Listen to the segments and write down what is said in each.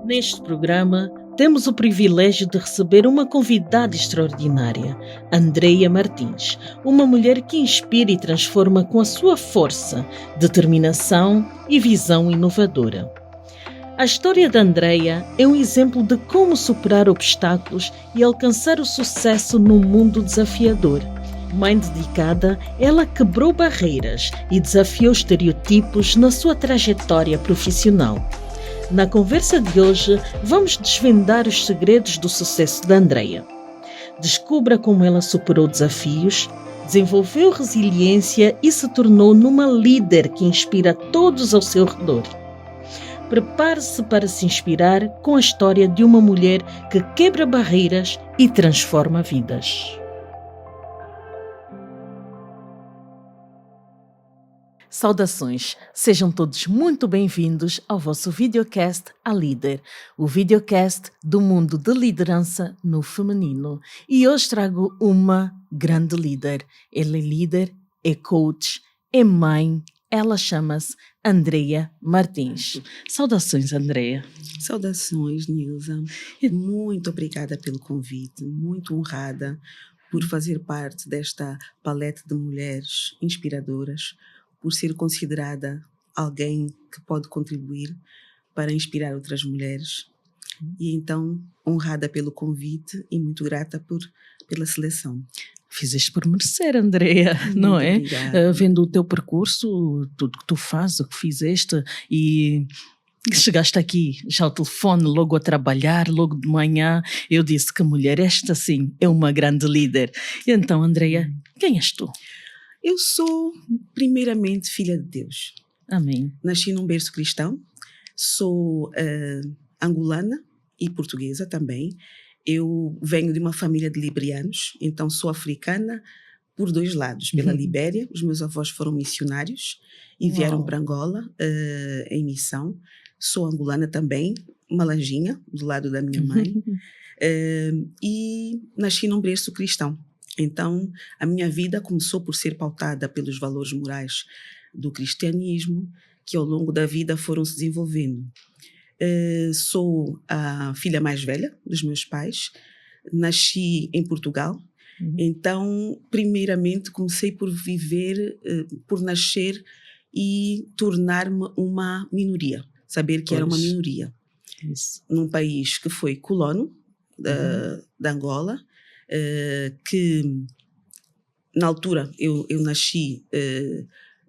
Neste programa, temos o privilégio de receber uma convidada extraordinária, Andreia Martins, uma mulher que inspira e transforma com a sua força, determinação e visão inovadora. A história de Andreia é um exemplo de como superar obstáculos e alcançar o sucesso num mundo desafiador. Mãe dedicada, ela quebrou barreiras e desafiou estereotipos na sua trajetória profissional. Na conversa de hoje, vamos desvendar os segredos do sucesso de Andreia. Descubra como ela superou desafios, desenvolveu resiliência e se tornou numa líder que inspira todos ao seu redor. Prepare-se para se inspirar com a história de uma mulher que quebra barreiras e transforma vidas. Saudações, sejam todos muito bem-vindos ao vosso videocast A Líder, o videocast do mundo de liderança no feminino. E hoje trago uma grande líder. Ela é líder, é coach, é mãe, ela chama-se Andreia Martins. Saudações, Andreia. Saudações, Nilza. Muito obrigada pelo convite, muito honrada por fazer parte desta paleta de mulheres inspiradoras, por ser considerada alguém que pode contribuir para inspirar outras mulheres. E então, honrada pelo convite e muito grata pela seleção. Fizeste por merecer, Andreia, não é? Obrigada. Vendo o teu percurso, tudo que tu fazes, o que fizeste e chegaste aqui, já ao telefone, logo a trabalhar, logo de manhã, eu disse que mulher esta sim é uma grande líder. E então, Andreia, quem és tu? Eu sou, primeiramente, filha de Deus. Amém. Nasci num berço cristão, sou angolana e portuguesa também. Eu venho de uma família de liberianos, então sou africana por dois lados. Pela Libéria, os meus avós foram missionários e vieram para Angola em missão. Sou angolana também, malanjinha, do lado da minha mãe. E nasci num berço cristão. Então, a minha vida começou por ser pautada pelos valores morais do cristianismo, que ao longo da vida foram se desenvolvendo. Sou a filha mais velha dos meus pais, nasci em Portugal, então, primeiramente, comecei por viver, por nascer e tornar-me uma minoria, saber que era uma minoria. Isso. Num país que foi colono da Angola, que na altura eu nasci,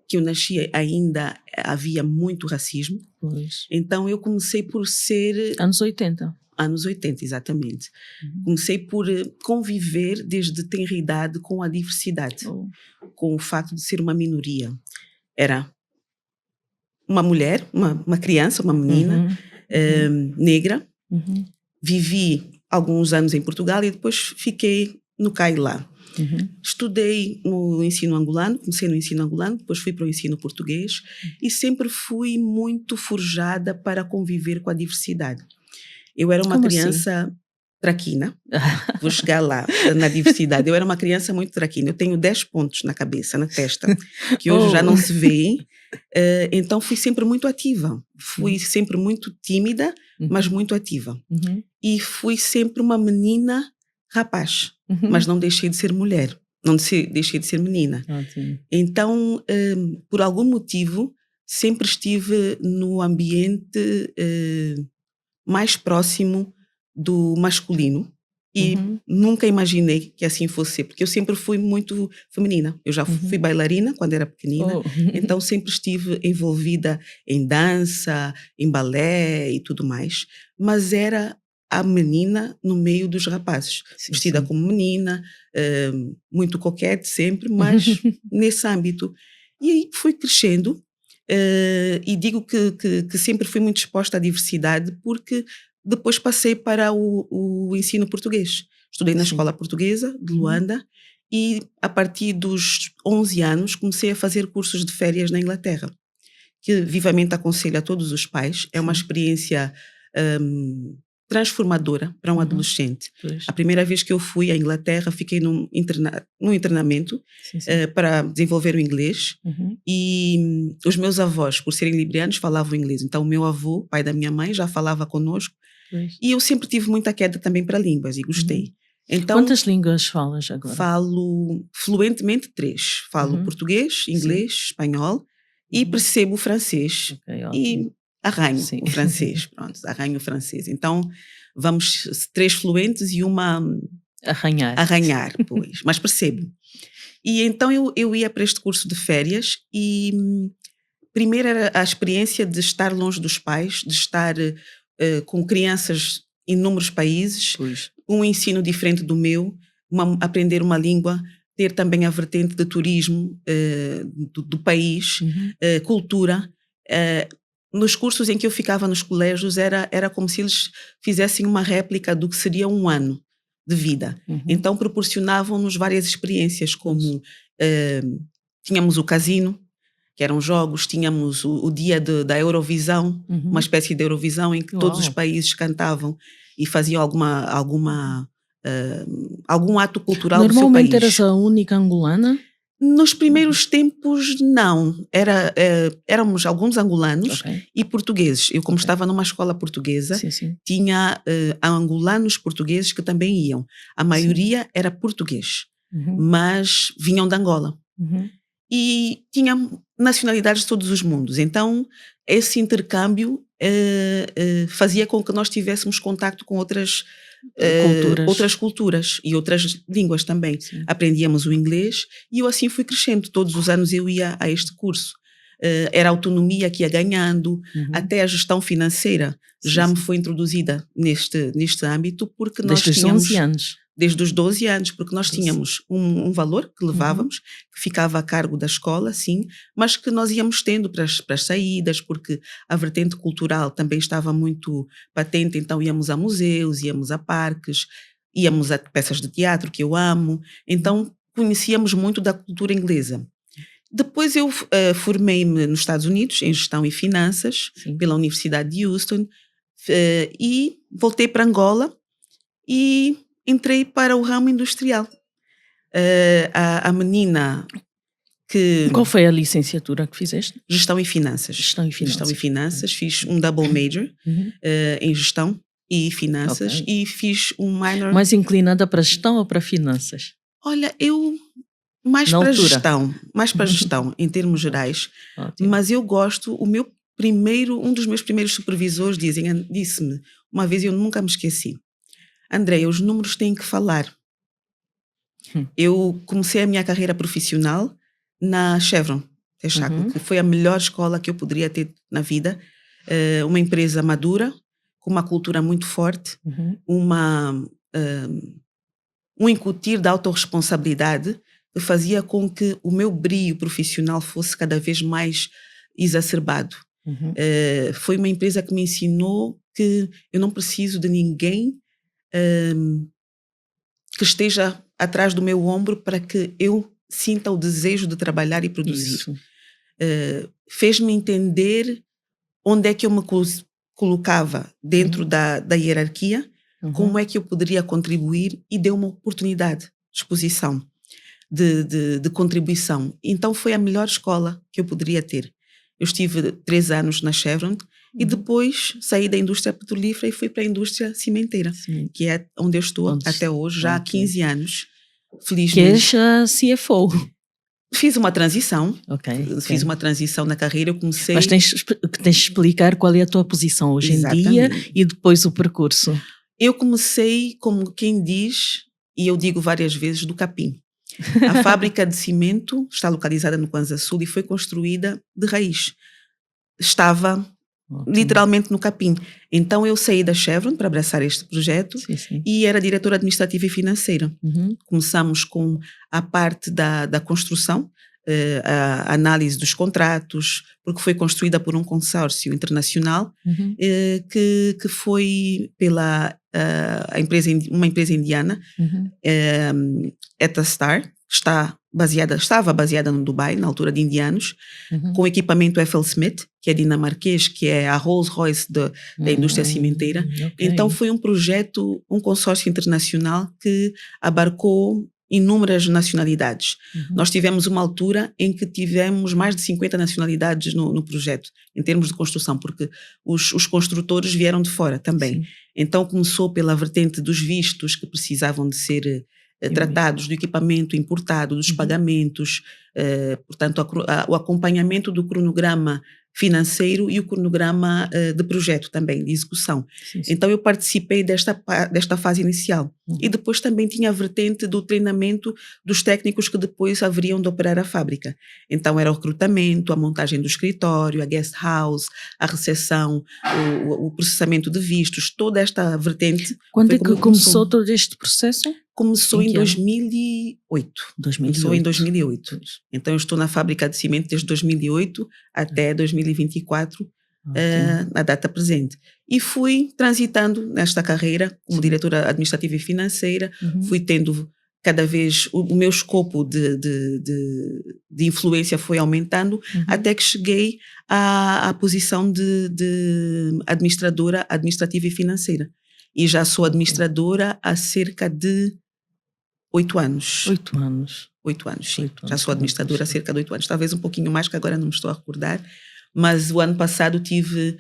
que eu nasci ainda havia muito racismo. Pois. Então eu comecei por ser... Anos 80. Anos 80, exatamente. Comecei por conviver desde tenra idade com a diversidade, com o facto de ser uma minoria. Era uma mulher, uma criança, uma menina negra. Vivi alguns anos em Portugal e depois fiquei no Cailá. Estudei no ensino angolano, comecei no ensino angolano, depois fui para o ensino português e sempre fui muito forjada para conviver com a diversidade. Eu era uma Como criança assim? traquina, vou chegar lá na diversidade. Eu era uma criança muito traquina, eu tenho 10 pontos na cabeça, na testa, que hoje já não se vêem. Então fui sempre muito ativa, fui sempre muito tímida, mas muito ativa. E fui sempre uma menina rapaz, mas não deixei de ser mulher, não deixei de ser menina. Então, por algum motivo, sempre estive no ambiente mais próximo do masculino e nunca imaginei que assim fosse, porque eu sempre fui muito feminina. Eu já fui bailarina quando era pequenina, então sempre estive envolvida em dança, em balé e tudo mais, mas era a menina no meio dos rapazes, vestida como menina, muito coquete sempre, mas nesse âmbito. E aí fui crescendo e digo que sempre fui muito exposta à diversidade porque depois passei para o ensino português. Estudei na escola portuguesa de Luanda e a partir dos 11 anos comecei a fazer cursos de férias na Inglaterra, que vivamente aconselho a todos os pais. É uma experiência transformadora para um adolescente. Pois. A primeira vez que eu fui à Inglaterra, fiquei num internamento para desenvolver o inglês. E os meus avós, por serem liberianos, falavam inglês. Então o meu avô, pai da minha mãe, já falava conosco. Pois. E eu sempre tive muita queda também para línguas e gostei. Então, quantas línguas falas agora? Falo fluentemente 3. Falo português, inglês, espanhol e percebo o francês. E arranho o francês. Pronto, arranho o francês. Então, vamos 3 fluentes e uma... Arranhar, pois. Mas percebo. E então eu ia para este curso de férias e primeiro era a experiência de estar longe dos pais, de estar com crianças em inúmeros países, um ensino diferente do meu, aprender uma língua, ter também a vertente de turismo do país, cultura. Nos cursos em que eu ficava nos colégios era como se eles fizessem uma réplica do que seria um ano de vida. Então proporcionavam-nos várias experiências, como tínhamos o casino, que eram jogos, tínhamos o dia da Eurovisão, uma espécie de Eurovisão em que todos os países cantavam e faziam algum ato cultural do seu país. Normalmente eras a única angolana? Nos primeiros tempos, não. Éramos alguns angolanos e portugueses. Eu, como estava numa escola portuguesa, tinha angolanos portugueses que também iam. A maioria era português, mas vinham de Angola. E tinha nacionalidades de todos os mundos. Então, esse intercâmbio fazia com que nós tivéssemos contacto com outras culturas e outras línguas também. Aprendíamos o inglês e eu assim fui crescendo. Todos os anos eu ia a este curso. Era a autonomia que ia ganhando, até a gestão financeira já me foi introduzida neste âmbito, porque nós tínhamos... 11 anos. Desde os 12 anos, porque nós tínhamos um valor que levávamos, que ficava a cargo da escola, sim, mas que nós íamos tendo para as saídas, porque a vertente cultural também estava muito patente, então íamos a museus, íamos a parques, íamos a peças de teatro, que eu amo, então conhecíamos muito da cultura inglesa. Depois eu formei-me nos Estados Unidos, em Gestão e Finanças, pela Universidade de Houston, e voltei para Angola e entrei para o ramo industrial. A menina que... Qual foi a licenciatura que fizeste? Gestão e Finanças. Gestão e Finanças. Fiz um double major em Gestão e Finanças e fiz um minor... Mais inclinada para Gestão ou para Finanças? Olha, eu... Mais para gestão, em termos gerais. Mas eu gosto... Um dos meus primeiros supervisores disse-me, uma vez, eu nunca me esqueci: Andréia, os números têm que falar. Eu comecei a minha carreira profissional na Chevron, Texaco, que foi a melhor escola que eu poderia ter na vida. Uma empresa madura, com uma cultura muito forte, um incutir da autorresponsabilidade que fazia com que o meu brilho profissional fosse cada vez mais exacerbado. Foi uma empresa que me ensinou que eu não preciso de ninguém que esteja atrás do meu ombro para que eu sinta o desejo de trabalhar e produzir. Fez-me entender onde é que eu me colocava dentro da hierarquia, como é que eu poderia contribuir, e deu uma oportunidade de exposição, de contribuição. Então foi a melhor escola que eu poderia ter. Eu estive 3 anos na Chevron e depois saí da indústria petrolífera e fui para a indústria cimenteira, que é onde eu estou até hoje, já há 15 anos, felizmente. Que és a CFO. Fiz uma transição, fiz uma transição na carreira, eu comecei... Mas tens de explicar qual é a tua posição hoje em dia e depois o percurso. Eu comecei, como quem diz, e eu digo várias vezes, do capim. A fábrica de cimento está localizada no Kwanza Sul e foi construída de raiz. Estava literalmente no capim. Então eu saí da Chevron para abraçar este projeto e era diretora administrativa e financeira. Começamos com a parte da construção, a análise dos contratos, porque foi construída por um consórcio internacional que foi pela uma empresa indiana, Etastar, que está estava baseada no Dubai, na altura de indianos, com equipamento FLSmidth, que é dinamarquês, que é a Rolls-Royce da indústria cimenteira. Ok. Então foi um projeto, um consórcio internacional que abarcou inúmeras nacionalidades. Nós tivemos uma altura em que tivemos mais de 50 nacionalidades no projeto, em termos de construção, porque os construtores vieram de fora também. Sim. Então começou pela vertente dos vistos que precisavam de ser tratados, do equipamento importado, dos pagamentos, portanto o acompanhamento do cronograma financeiro e o cronograma de projeto também, de execução. Sim, sim. Então eu participei desta fase inicial. E depois também tinha a vertente do treinamento dos técnicos que depois haveriam de operar a fábrica. Então era o recrutamento, a montagem do escritório, a guest house, a recepção, o processamento de vistos, toda esta vertente. Quando é que começou todo este processo? Começou em que ano? 2008. Começou em 2008. Então eu estou na fábrica de cimento desde 2008 até 2024, na data presente. E fui transitando nesta carreira como diretora administrativa e financeira, fui tendo cada vez, o meu escopo de influência foi aumentando, até que cheguei à posição de administrativa e financeira. E já sou administradora há cerca de 8 anos. 8 anos. 8 anos, sim. 8 anos, Já sou administradora há cerca de 8 anos. Talvez um pouquinho mais, que agora não me estou a recordar. Mas o ano passado tive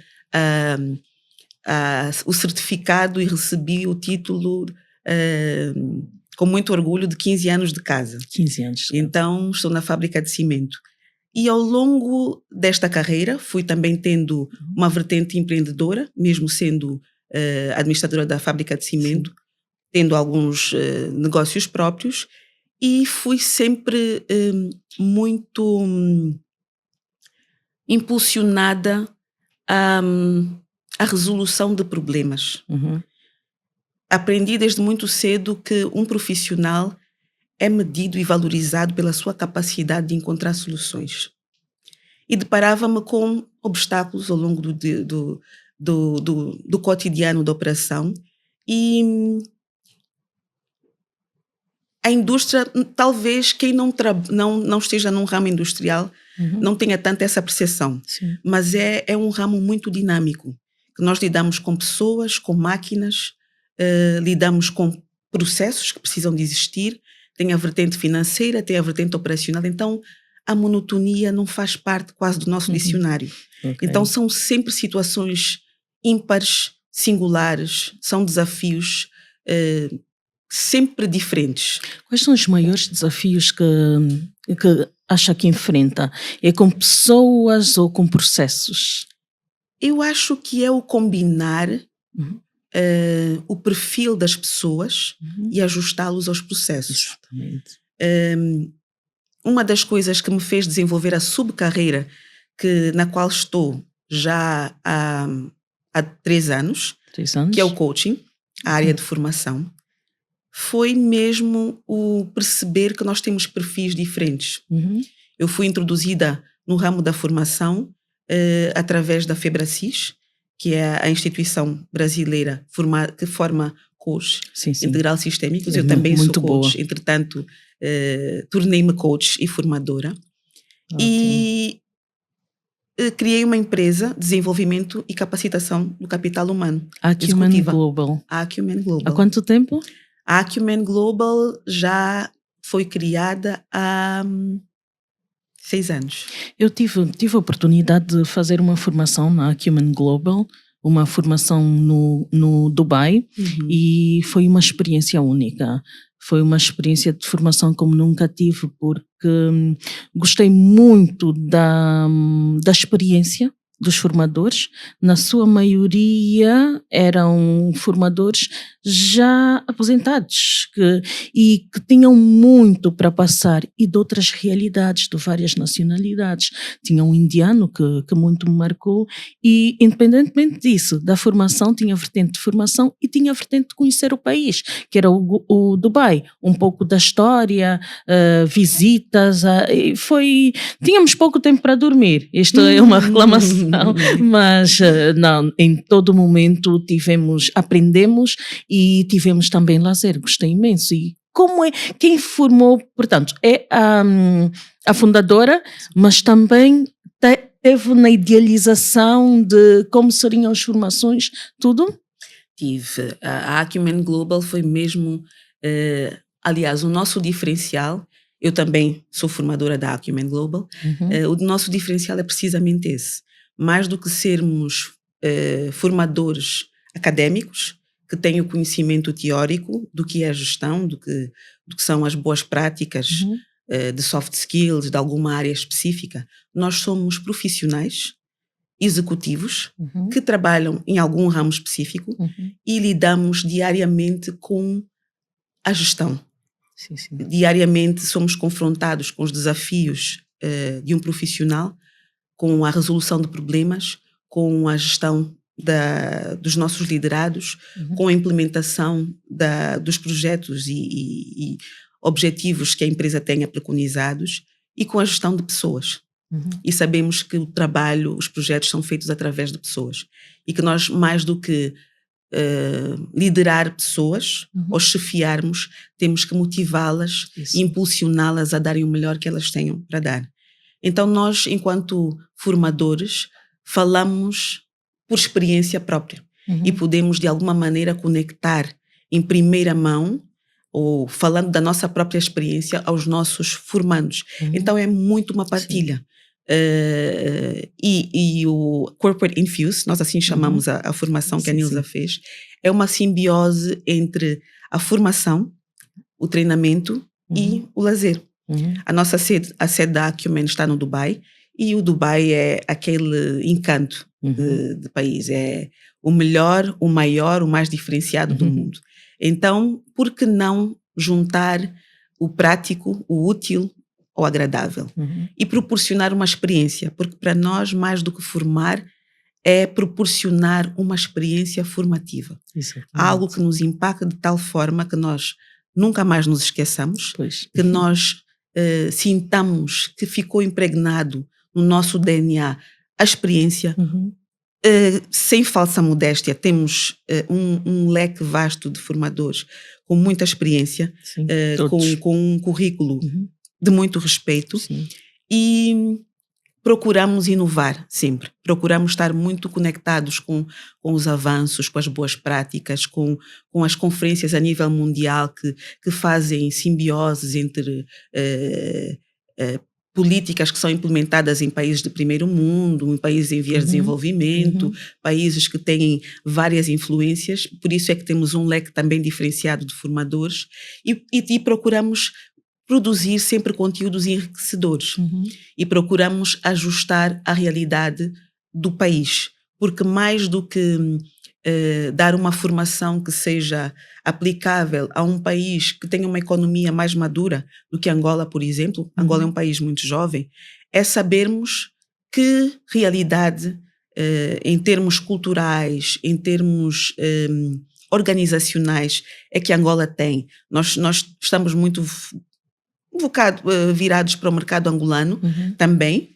o certificado e recebi o título com muito orgulho de 15 anos de casa. 15 anos. Então, estou na fábrica de cimento. E ao longo desta carreira fui também tendo uma vertente empreendedora, mesmo sendo administradora da fábrica de cimento, tendo alguns negócios próprios, e fui sempre muito impulsionada à resolução de problemas. Aprendi desde muito cedo que um profissional é medido e valorizado pela sua capacidade de encontrar soluções. E deparava-me com obstáculos ao longo do cotidiano da operação, e a indústria, talvez quem não esteja num ramo industrial não tenha tanto essa percepção. Sim. Mas é um ramo muito dinâmico, que nós lidamos com pessoas, com máquinas, lidamos com processos que precisam de existir, tem a vertente financeira, tem a vertente operacional, então a monotonia não faz parte quase do nosso dicionário. Okay. Então são sempre situações ímpares, singulares, são desafios sempre diferentes. Quais são os maiores desafios que acha que enfrenta? É com pessoas ou com processos? Eu acho que é o combinar o perfil das pessoas e ajustá-los aos processos. Exatamente. Uma das coisas que me fez desenvolver a subcarreira na qual estou já há 3 anos, 3 anos, que é o coaching, a área de formação, foi mesmo o perceber que nós temos perfis diferentes. Eu fui introduzida no ramo da formação através da FEBRACIS, que é a instituição brasileira que forma coach integral sistémicos. Eu também sou coach, boa. Entretanto, tornei-me coach e formadora. Ótimo. E criei uma empresa de desenvolvimento e capacitação do capital humano. Acumen Global. Acumen Global. Há quanto tempo? A Acumen Global já foi criada há 6 anos. Eu tive a oportunidade de fazer uma formação na Acumen Global, uma formação no Dubai, e foi uma experiência única. Foi uma experiência de formação como nunca tive, porque gostei muito da experiência dos formadores. Na sua maioria eram formadores já aposentados e que tinham muito para passar, e de outras realidades, de várias nacionalidades. Tinha um indiano que muito me marcou, e independentemente disso, da formação, tinha a vertente de formação e tinha a vertente de conhecer o país, que era o Dubai, um pouco da história, visitas, tínhamos pouco tempo para dormir. Isto é uma reclamação. Mas não, em todo momento aprendemos e tivemos também lazer. Gostei imenso, e como é, quem formou, portanto, é a fundadora, mas também teve na idealização de como seriam as formações, tudo? Tive. A Acumen Global foi mesmo, aliás, o nosso diferencial. Eu também sou formadora da Acumen Global. O nosso diferencial é precisamente esse. Mais do que sermos formadores académicos, que têm o conhecimento teórico do que é a gestão, do que são as boas práticas de soft skills, de alguma área específica. Nós somos profissionais executivos que trabalham em algum ramo específico e lidamos diariamente com a gestão. Sim, sim. Diariamente somos confrontados com os desafios de um profissional, com a resolução de problemas, com a gestão dos nossos liderados, com a implementação dos projetos e objetivos que a empresa tenha preconizados e com a gestão de pessoas. E sabemos que o trabalho, os projetos são feitos através de pessoas e que nós, mais do que liderar pessoas ou chefiarmos, temos que motivá-las e impulsioná-las a darem o melhor que elas tenham para dar. Então nós, enquanto formadores, falamos por experiência própria e podemos de alguma maneira conectar em primeira mão ou falando da nossa própria experiência aos nossos formandos. Então é muito uma partilha. E o Corporate Infuse, nós assim chamamos a formação que a Nilza fez, é uma simbiose entre a formação, o treinamento e o lazer. A sede da Acumen está no Dubai e o Dubai é aquele encanto de país. É o melhor, o maior, o mais diferenciado do mundo. Então, por que não juntar o prático, o útil ao agradável e proporcionar uma experiência? Porque para nós, mais do que formar, é proporcionar uma experiência formativa. Algo que nos impacta de tal forma que nós nunca mais nos esqueçamos, que nós sintamos que ficou impregnado no nosso DNA a experiência. Sem falsa modéstia, temos um leque vasto de formadores com muita experiência, com um currículo de muito respeito. E procuramos inovar sempre, procuramos estar muito conectados com os avanços, com as boas práticas, com as conferências a nível mundial que fazem simbioses entre políticas que são implementadas em países de primeiro mundo, em países em vias de desenvolvimento, países que têm várias influências. Por isso é que temos um leque também diferenciado de formadores e procuramos produzir sempre conteúdos enriquecedores e procuramos ajustar à realidade do país, porque mais do que dar uma formação que seja aplicável a um país que tenha uma economia mais madura do que Angola, por exemplo, Angola é um país muito jovem, é sabermos que realidade, em termos culturais, em termos organizacionais, é que Angola tem. Nós estamos muito virados para o mercado angolano também,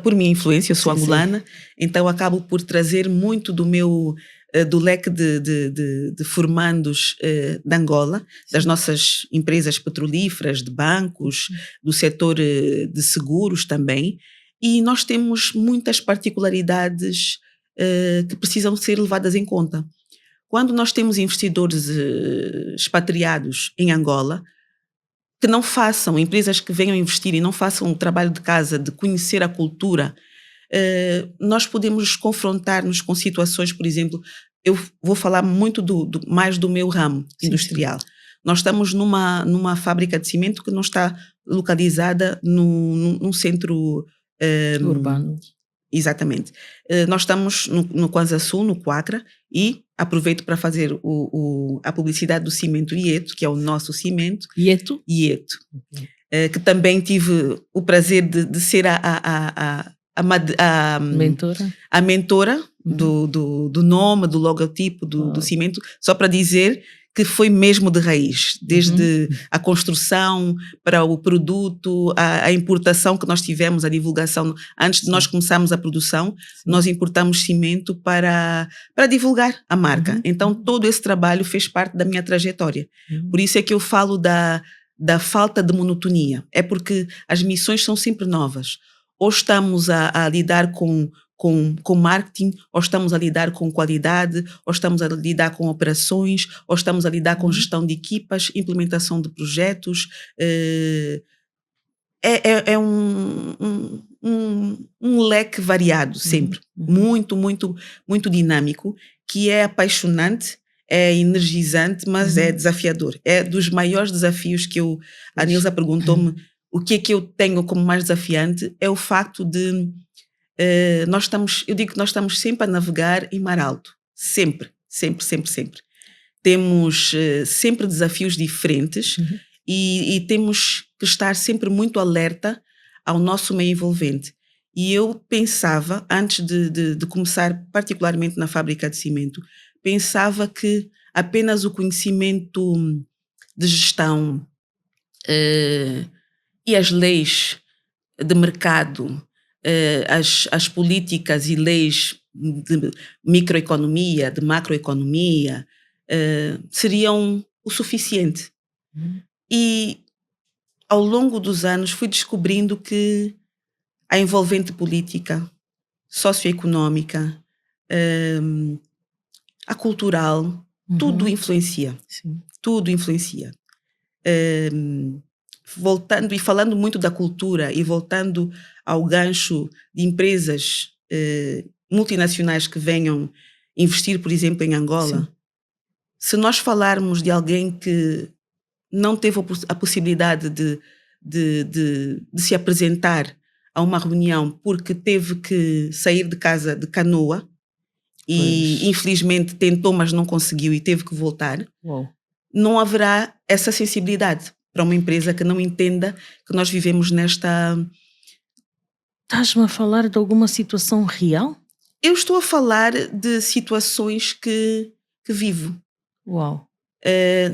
por minha influência, eu sou angolana, então acabo por trazer muito do leque de formandos de Angola, das nossas empresas petrolíferas, de bancos, do setor de seguros também, e nós temos muitas particularidades que precisam ser levadas em conta. Quando nós temos investidores expatriados em Angola, que não façam, empresas que venham investir e não façam o trabalho de casa de conhecer a cultura, nós podemos confrontar-nos com situações, por exemplo, eu vou falar muito mais do meu ramo industrial. Nós estamos numa fábrica de cimento que não está localizada num centro urbano. Exatamente. Nós estamos no Kwanza Sul, no Quacra, e aproveito para fazer a publicidade do cimento Ieto, que é o nosso cimento. Ieto? Ieto. Que também tive o prazer de ser a mentora do nome, do logotipo do cimento, só para dizer que foi mesmo de raiz, desde a construção para o produto, a importação que nós tivemos, a divulgação. Antes de nós começarmos a produção, nós importamos cimento para divulgar a marca. Então, todo esse trabalho fez parte da minha trajetória. Por isso é que eu falo da falta de monotonia. É porque as missões são sempre novas. Ou estamos a lidar com marketing, ou estamos a lidar com qualidade, ou estamos a lidar com operações, ou estamos a lidar com gestão de equipas, implementação de projetos. É um leque variado sempre, muito, muito, muito dinâmico, que é apaixonante, é energizante, mas é desafiador. É dos maiores desafios que a Nilza perguntou-me o que é que eu tenho como mais desafiante, é o facto de eu digo que nós estamos sempre a navegar em mar alto. Sempre, sempre, sempre, sempre. Temos sempre desafios diferentes e temos que estar sempre muito alerta ao nosso meio envolvente. E eu pensava, antes de começar, particularmente na fábrica de cimento, pensava que apenas o conhecimento de gestão e as leis de mercado, as políticas e leis de microeconomia, de macroeconomia, seriam o suficiente. E ao longo dos anos fui descobrindo que a envolvente política, socioeconómica, a cultural, tudo influencia. Sim. Tudo influencia. Voltando e falando muito da cultura e voltando ao gancho de empresas multinacionais que venham investir, por exemplo, em Angola, Sim. se nós falarmos de alguém que não teve a possibilidade de se apresentar a uma reunião porque teve que sair de casa de canoa e infelizmente tentou, mas não conseguiu e teve que voltar, não haverá essa sensibilidade para uma empresa que não entenda que nós vivemos nesta... Estás-me a falar de alguma situação real? Eu estou a falar de situações que vivo. Uau!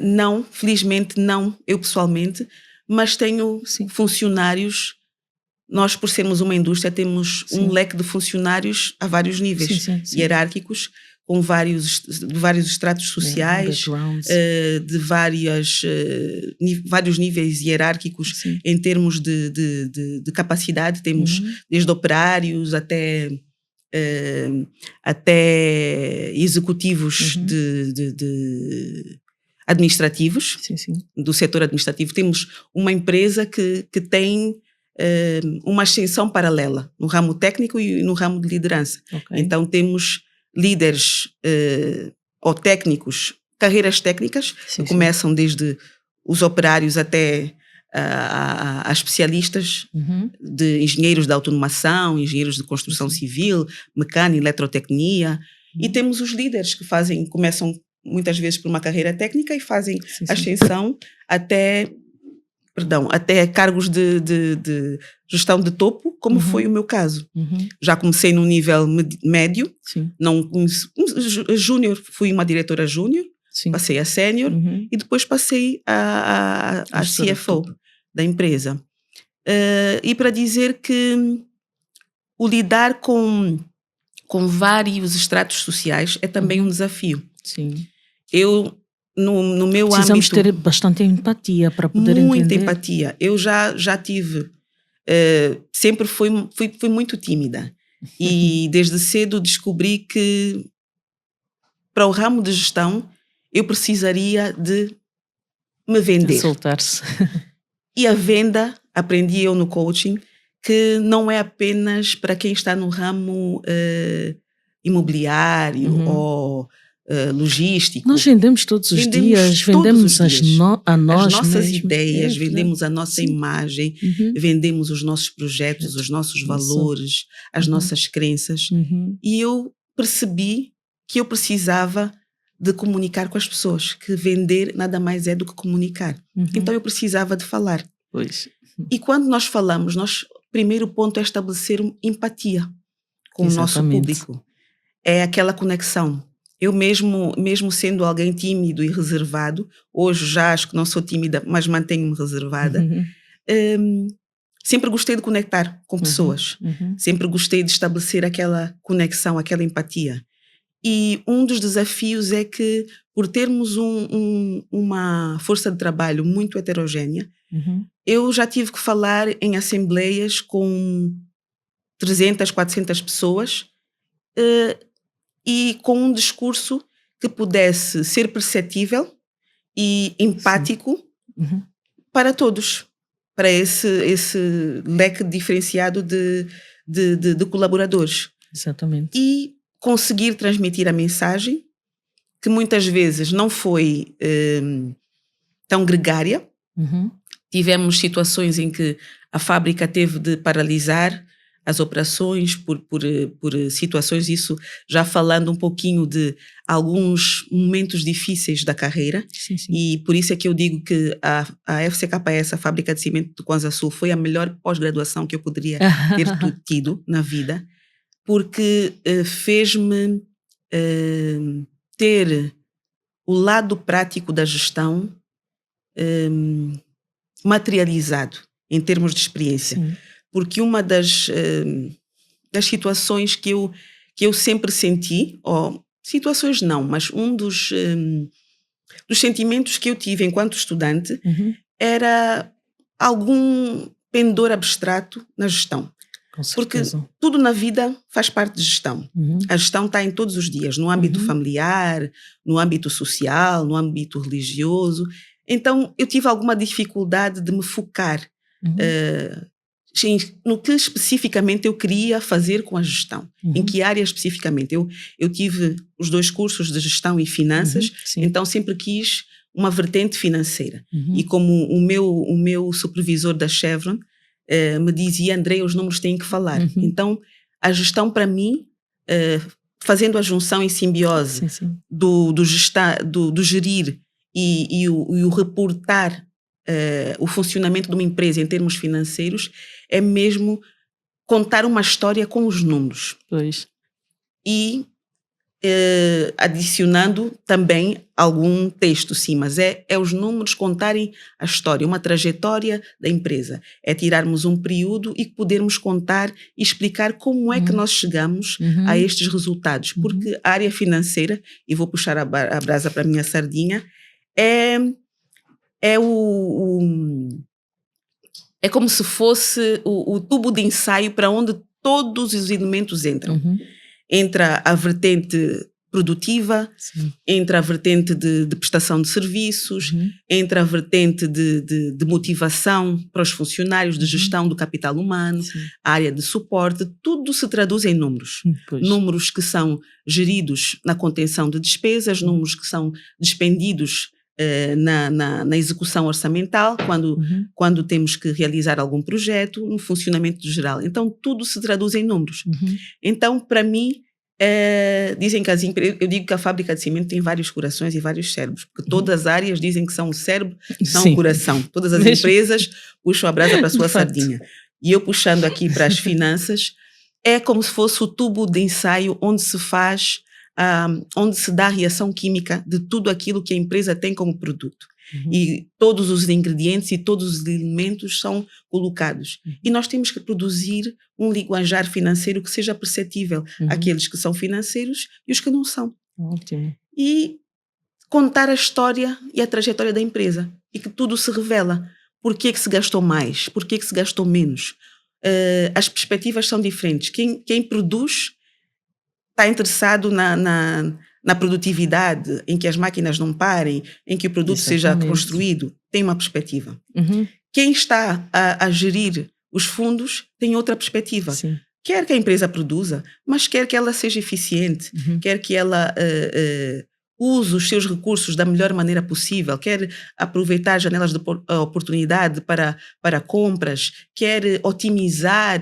Não, felizmente não, eu pessoalmente, mas tenho funcionários. Nós, por sermos uma indústria, temos um leque de funcionários a vários níveis hierárquicos, com vários estratos sociais, de vários níveis hierárquicos em termos de capacidade. Temos desde operários até executivos administrativos, do setor administrativo. Temos uma empresa que tem uma ascensão paralela no ramo técnico e no ramo de liderança. Então temos líderes ou técnicos, carreiras técnicas, que começam desde os operários até a especialistas de engenheiros de automação, engenheiros de construção civil, mecânica, eletrotecnia. E temos os líderes que começam muitas vezes por uma carreira técnica e fazem ascensão até cargos de gestão de topo, como foi o meu caso. Já comecei no nível médio, júnior, fui uma diretora júnior, passei a sénior e depois passei a CFO da empresa. E para dizer que o lidar com vários estratos sociais é também um desafio. Eu, no meu Precisamos âmbito... ter bastante empatia para poder entender. Muita empatia. Eu já tive... sempre fui muito tímida. E desde cedo descobri que para o ramo de gestão eu precisaria de me vender. Soltar-se. E a venda, aprendi eu no coaching, que não é apenas para quem está no ramo imobiliário ou logístico. Nós vendemos todos os dias, vendemos as nossas mesmo. ideias, vendemos a nossa imagem, vendemos os nossos projetos, os nossos valores, as nossas crenças. E eu percebi que eu precisava de comunicar com as pessoas, que vender nada mais é do que comunicar. Então eu precisava de falar. E quando nós falamos, primeiro ponto é estabelecer empatia com o nosso público. É aquela conexão. Eu mesmo sendo alguém tímido e reservado, hoje já acho que não sou tímida, mas mantenho-me reservada, hum, sempre gostei de conectar com pessoas. Sempre gostei de estabelecer aquela conexão, aquela empatia. E um dos desafios é que, por termos uma força de trabalho muito heterogénea, eu já tive que falar em assembleias com 300, 400 pessoas, e com um discurso que pudesse ser perceptível e empático para todos, para esse leque diferenciado de colaboradores. Exatamente. E conseguir transmitir a mensagem, que muitas vezes não foi tão gregária. Tivemos situações em que a fábrica teve de paralisar as operações por situações, isso já falando um pouquinho de alguns momentos difíceis da carreira. Sim. E por isso é que eu digo que a FCKS, a Fábrica de Cimento do Kwanza Sul, foi a melhor pós-graduação que eu poderia ter tido na vida, porque fez-me ter o lado prático da gestão materializado em termos de experiência. Sim. Porque uma das situações que eu sempre senti, ou situações não, mas um dos sentimentos que eu tive enquanto estudante era algum pendor abstrato na gestão. Com certeza. Porque tudo na vida faz parte de gestão. A gestão está em todos os dias, no âmbito familiar, no âmbito social, no âmbito religioso. Então, eu tive alguma dificuldade de me focar no que especificamente eu queria fazer com a gestão. Em que área especificamente. Eu tive os 2 cursos de gestão e finanças, então sempre quis uma vertente financeira. E como o meu supervisor da Chevron me dizia, Andréia, os números têm que falar. Então, a gestão para mim, fazendo a junção em simbiose do gerir e o reportar o funcionamento de uma empresa em termos financeiros, é mesmo contar uma história com os números. Pois. E adicionando também algum texto, sim, mas é os números contarem a história, uma trajetória da empresa. É tirarmos um período e podermos contar e explicar como é que nós chegamos a estes resultados. Porque a área financeira, e vou puxar a brasa para a minha sardinha, é como se fosse o tubo de ensaio para onde todos os elementos entram. Entra a vertente produtiva, entra a vertente de prestação de serviços, entra a vertente de motivação para os funcionários, de gestão do capital humano, a área de suporte, tudo se traduz em números. Números que são geridos na contenção de despesas, números que são despendidos na execução orçamental, quando temos que realizar algum projeto, no funcionamento geral. Então, tudo se traduz em números. Então, para mim, dizem que eu digo que a fábrica de cimento tem vários corações e vários cérebros, porque todas as áreas dizem que são o cérebro, são o coração. Todas as empresas puxam a brasa para a sua sardinha. E eu puxando aqui para as finanças, é como se fosse o tubo de ensaio onde se faz onde se dá a reação química de tudo aquilo que a empresa tem como produto. E todos os ingredientes e todos os elementos são colocados. E nós temos que produzir um linguajar financeiro que seja perceptível àqueles que são financeiros e os que não são. Ótimo. E contar a história e a trajetória da empresa. E que tudo se revela. Por que se gastou mais? Por que se gastou menos? As perspectivas são diferentes. Quem produz está interessado na produtividade, em que as máquinas não parem, em que o produto seja construído, tem uma perspectiva. Quem está a gerir os fundos tem outra perspectiva. Quer que a empresa produza, mas quer que ela seja eficiente, quer que ela use os seus recursos da melhor maneira possível, quer aproveitar janelas de oportunidade para compras, quer otimizar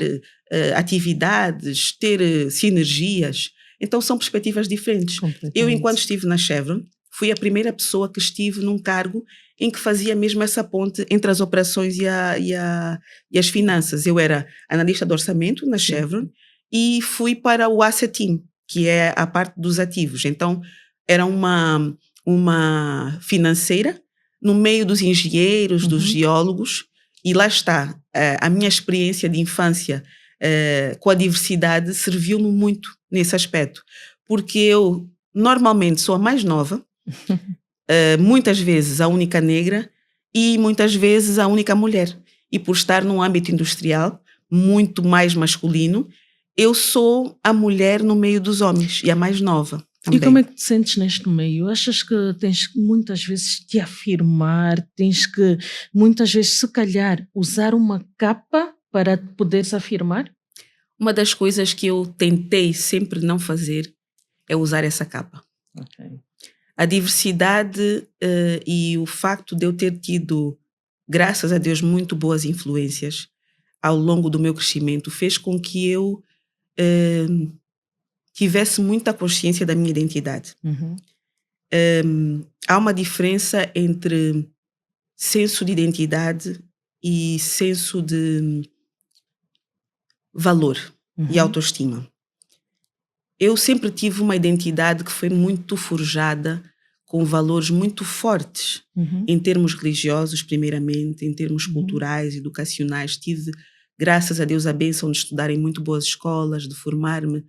atividades, ter sinergias. Então, são perspectivas diferentes. Eu, enquanto estive na Chevron, fui a primeira pessoa que estive num cargo em que fazia mesmo essa ponte entre as operações e as finanças. Eu era analista de orçamento na Chevron e fui para o Asset Team, que é a parte dos ativos. Então, era uma financeira no meio dos engenheiros, dos geólogos, e lá está, a minha experiência de infância com a diversidade serviu-me muito nesse aspecto, porque eu normalmente sou a mais nova, muitas vezes a única negra e muitas vezes a única mulher. E por estar num âmbito industrial muito mais masculino, eu sou a mulher no meio dos homens e a mais nova também. E como é que te sentes neste meio? Achas que tens que muitas vezes te afirmar, tens que muitas vezes, se calhar, usar uma capa para poderes afirmar? Uma das coisas que eu tentei sempre não fazer é usar essa capa. Ok. A diversidade e o facto de eu ter tido, graças a Deus, muito boas influências ao longo do meu crescimento fez com que eu tivesse muita consciência da minha identidade. Há uma diferença entre senso de identidade e senso de valor e autoestima. Eu sempre tive uma identidade que foi muito forjada com valores muito fortes, em termos religiosos, primeiramente, em termos culturais, educacionais. Tive, graças a Deus, a bênção de estudar em muito boas escolas, de formar-me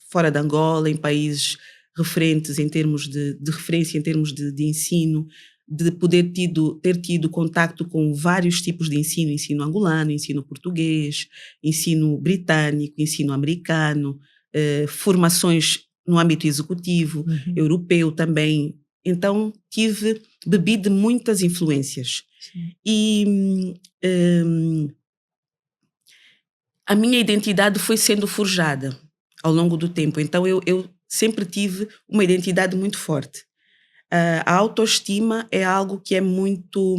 fora de Angola, em países referentes em termos de referência, em termos de ensino, de poder ter tido contacto com vários tipos de ensino angolano, ensino português, ensino britânico, ensino americano, formações no âmbito executivo, europeu também. Então, bebi de muitas influências. Sim. E a minha identidade foi sendo forjada ao longo do tempo. Então, eu sempre tive uma identidade muito forte. A autoestima é algo que é muito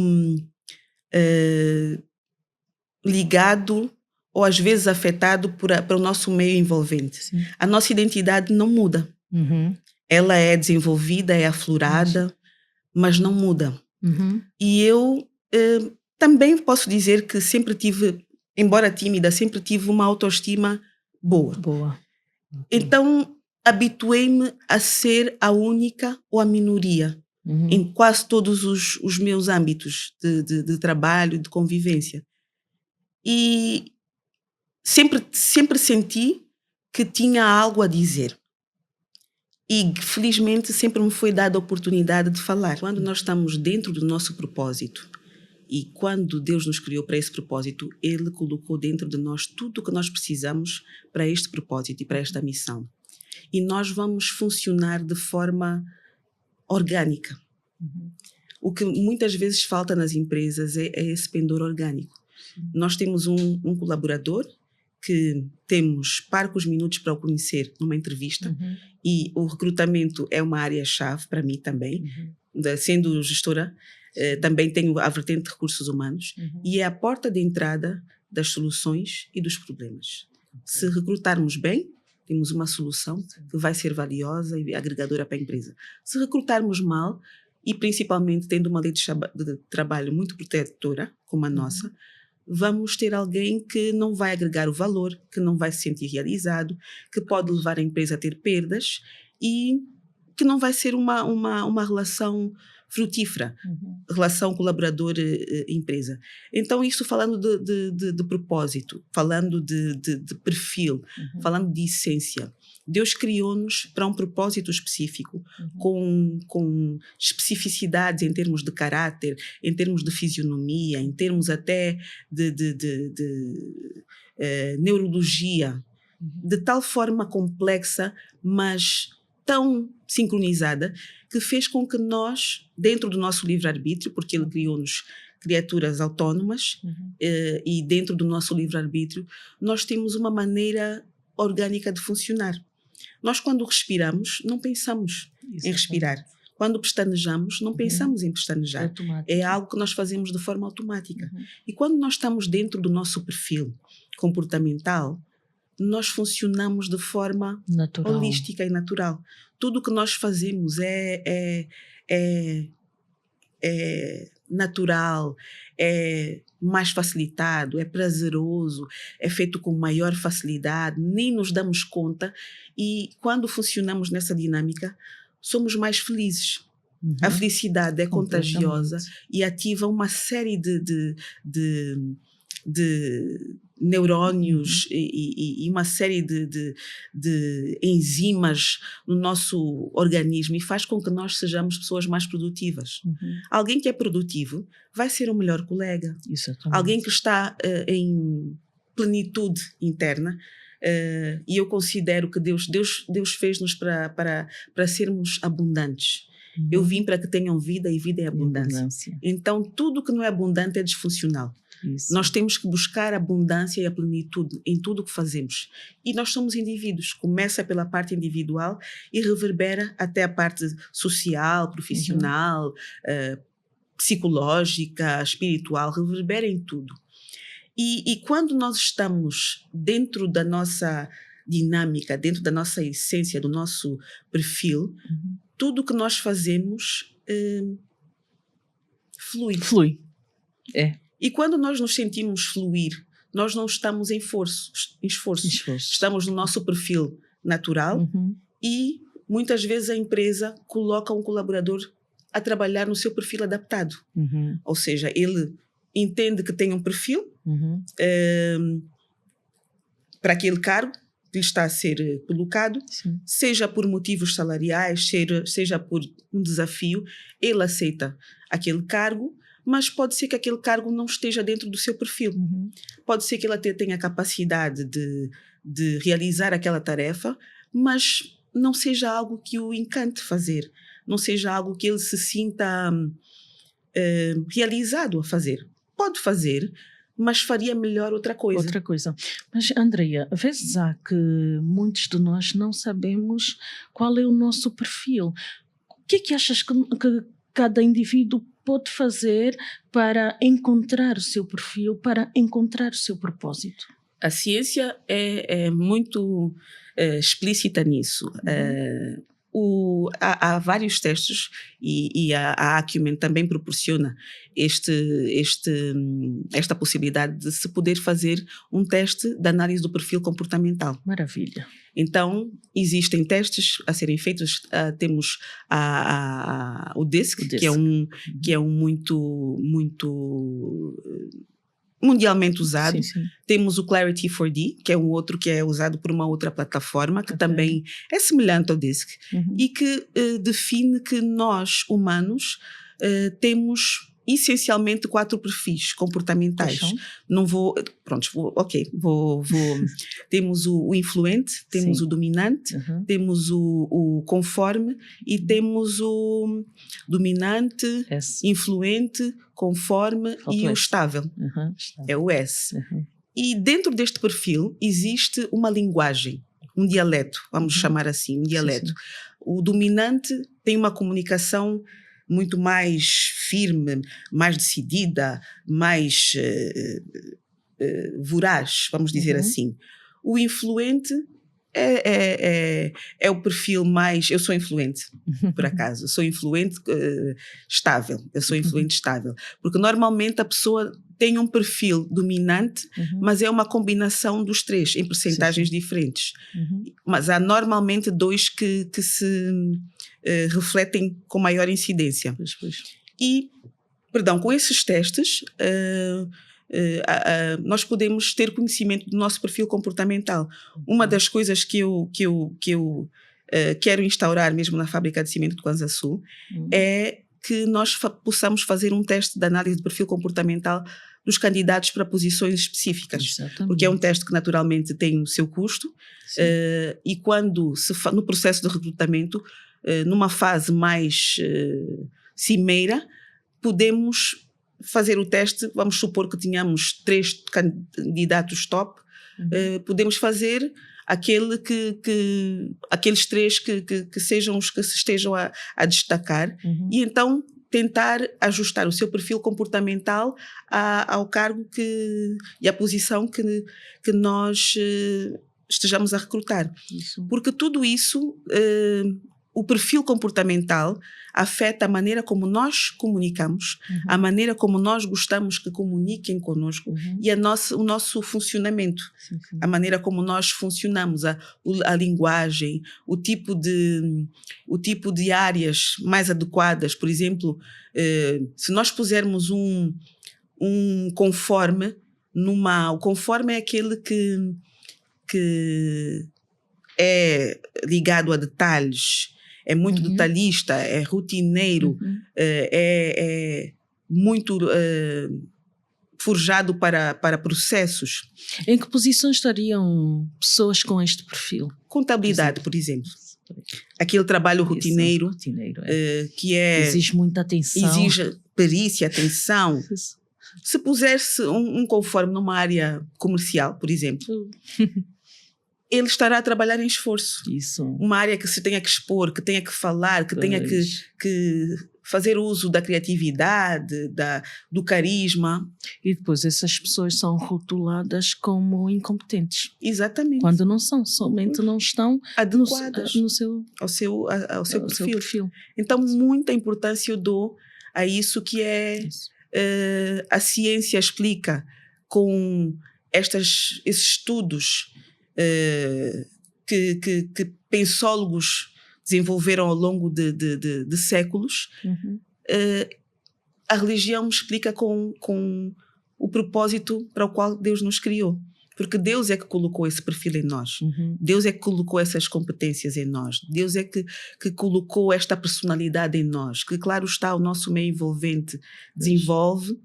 ligado ou às vezes afetado para o nosso meio envolvente. Sim. A nossa identidade não muda. Ela é desenvolvida, é aflorada, mas não muda. E eu também posso dizer que sempre tive, embora tímida, sempre tive uma autoestima boa. Então, habituei-me a ser a única ou a minoria em quase todos os meus âmbitos de trabalho, de convivência. E sempre senti que tinha algo a dizer. E, felizmente, sempre me foi dada a oportunidade de falar. Quando nós estamos dentro do nosso propósito e quando Deus nos criou para esse propósito, Ele colocou dentro de nós tudo o que nós precisamos para este propósito e para esta missão. E nós vamos funcionar de forma orgânica. O que muitas vezes falta nas empresas é esse pendor orgânico. Nós temos um colaborador que temos poucos minutos para o conhecer numa entrevista e o recrutamento é uma área-chave para mim também. Sendo gestora, também tenho a vertente de recursos humanos e é a porta de entrada das soluções e dos problemas. Se recrutarmos bem, temos uma solução que vai ser valiosa e agregadora para a empresa. Se recrutarmos mal, e principalmente tendo uma lei de trabalho muito protetora, como a nossa, vamos ter alguém que não vai agregar o valor, que não vai se sentir realizado, que pode levar a empresa a ter perdas e que não vai ser uma relação frutífera, relação colaborador-empresa. Então, isso falando de propósito, falando de perfil, falando de essência. Deus criou-nos para um propósito específico, com especificidades em termos de caráter, em termos de fisionomia, em termos até de neurologia, de tal forma complexa, mas tão sincronizada, que fez com que nós, dentro do nosso livre-arbítrio, porque Ele criou-nos criaturas autónomas, e dentro do nosso livre-arbítrio, nós temos uma maneira orgânica de funcionar. Nós, quando respiramos, não pensamos em respirar. Quando pestanejamos, não pensamos em pestanejar. É algo que nós fazemos de forma automática. E quando nós estamos dentro do nosso perfil comportamental, nós funcionamos de forma holística e natural. Tudo o que nós fazemos é natural, é mais facilitado, é prazeroso, é feito com maior facilidade, nem nos damos conta, e quando funcionamos nessa dinâmica, somos mais felizes. A felicidade é contagiosa e ativa uma série de neurônios e uma série de enzimas no nosso organismo e faz com que nós sejamos pessoas mais produtivas. Alguém que é produtivo vai ser um melhor colega. Exatamente. Alguém que está em plenitude interna. E eu considero que Deus fez-nos para sermos abundantes. Eu vim para que tenham vida e vida em abundância. Então, tudo que não é abundante é disfuncional. Isso. Nós temos que buscar a abundância e a plenitude em tudo o que fazemos. E nós somos indivíduos. Começa pela parte individual e reverbera até a parte social, profissional, psicológica, espiritual, reverbera em tudo. E quando nós estamos dentro da nossa dinâmica, dentro da nossa essência, do nosso perfil, tudo o que nós fazemos flui. Flui. E quando nós nos sentimos fluir, nós não estamos em esforço. Estamos no nosso perfil natural e muitas vezes a empresa coloca um colaborador a trabalhar no seu perfil adaptado. Ou seja, ele entende que tem um perfil para aquele cargo que lhe está a ser colocado, seja por motivos salariais, seja por um desafio, ele aceita aquele cargo, mas pode ser que aquele cargo não esteja dentro do seu perfil. Pode ser que ele até tenha a capacidade de realizar aquela tarefa, mas não seja algo que o encante fazer, não seja algo que ele se sinta realizado a fazer. Pode fazer, mas faria melhor outra coisa. Mas, Andreia, às vezes há que muitos de nós não sabemos qual é o nosso perfil. O que é que achas que cada indivíduo pode fazer para encontrar o seu perfil, para encontrar o seu propósito? A ciência é muito explícita nisso. Há vários testes e a Acumen também proporciona esta possibilidade de se poder fazer um teste de análise do perfil comportamental. Maravilha. Então, existem testes a serem feitos. Temos o DISC, que é um muito mundialmente usado. Temos o Clarity 4D, que é um outro que é usado por uma outra plataforma, que também é semelhante ao DISC, e que define que nós, humanos, temos essencialmente 4 perfis comportamentais. Não vou... Temos o influente, temos o dominante, temos o conforme e temos o dominante, influente, conforme e o estável. É o S. E dentro deste perfil existe uma linguagem, um dialeto, vamos chamar assim, um dialeto. O dominante tem uma comunicação muito mais firme, mais decidida, mais voraz, vamos dizer assim. O influente é o perfil mais... Eu sou influente, por acaso. Sou influente estável. Eu sou influente estável. Porque normalmente a pessoa tem um perfil dominante, mas é uma combinação dos 3, em percentagens diferentes. Mas há normalmente 2 que se refletem com maior incidência. E, com esses testes... nós podemos ter conhecimento do nosso perfil comportamental. Uma das coisas que eu quero instaurar mesmo na fábrica de cimento de Kwanza Sul é que nós possamos fazer um teste de análise de perfil comportamental dos candidatos para posições específicas. Exatamente. Porque é um teste que naturalmente tem o seu custo e quando no processo de recrutamento, numa fase mais cimeira, podemos fazer o teste. Vamos supor que tenhamos 3 candidatos top, podemos fazer aqueles 3 que sejam os que se estejam a destacar e então tentar ajustar o seu perfil comportamental ao cargo e à posição que nós estejamos a recrutar. Porque tudo isso o perfil comportamental afeta a maneira como nós comunicamos, a maneira como nós gostamos que comuniquem connosco e o nosso funcionamento, a maneira como nós funcionamos, a linguagem, o tipo de áreas mais adequadas. Por exemplo, se nós pusermos um conforme o conforme é aquele que é ligado a detalhes, é muito detalhista, é rotineiro, é muito forjado para processos. Em que posição estariam pessoas com este perfil? Contabilidade, por exemplo. Aquele trabalho rotineiro, que exige muita atenção. Exige perícia, atenção. Se puser-se um conforme numa área comercial, por exemplo, ele estará a trabalhar em esforço. Isso. Uma área que se tenha que expor, que tenha que falar, que tenha que fazer uso da criatividade, do carisma. E depois essas pessoas são rotuladas como incompetentes. Exatamente. Quando não são, somente não estão adequadas ao seu perfil. Então, muita importância eu dou a isso que a ciência explica com esses estudos que pensólogos desenvolveram ao longo de séculos. A religião explica com o propósito para o qual Deus nos criou. Porque Deus é que colocou esse perfil em nós. Deus é que colocou essas competências em nós. Deus é que colocou esta personalidade em nós. Que, claro está, o nosso meio envolvente desenvolve,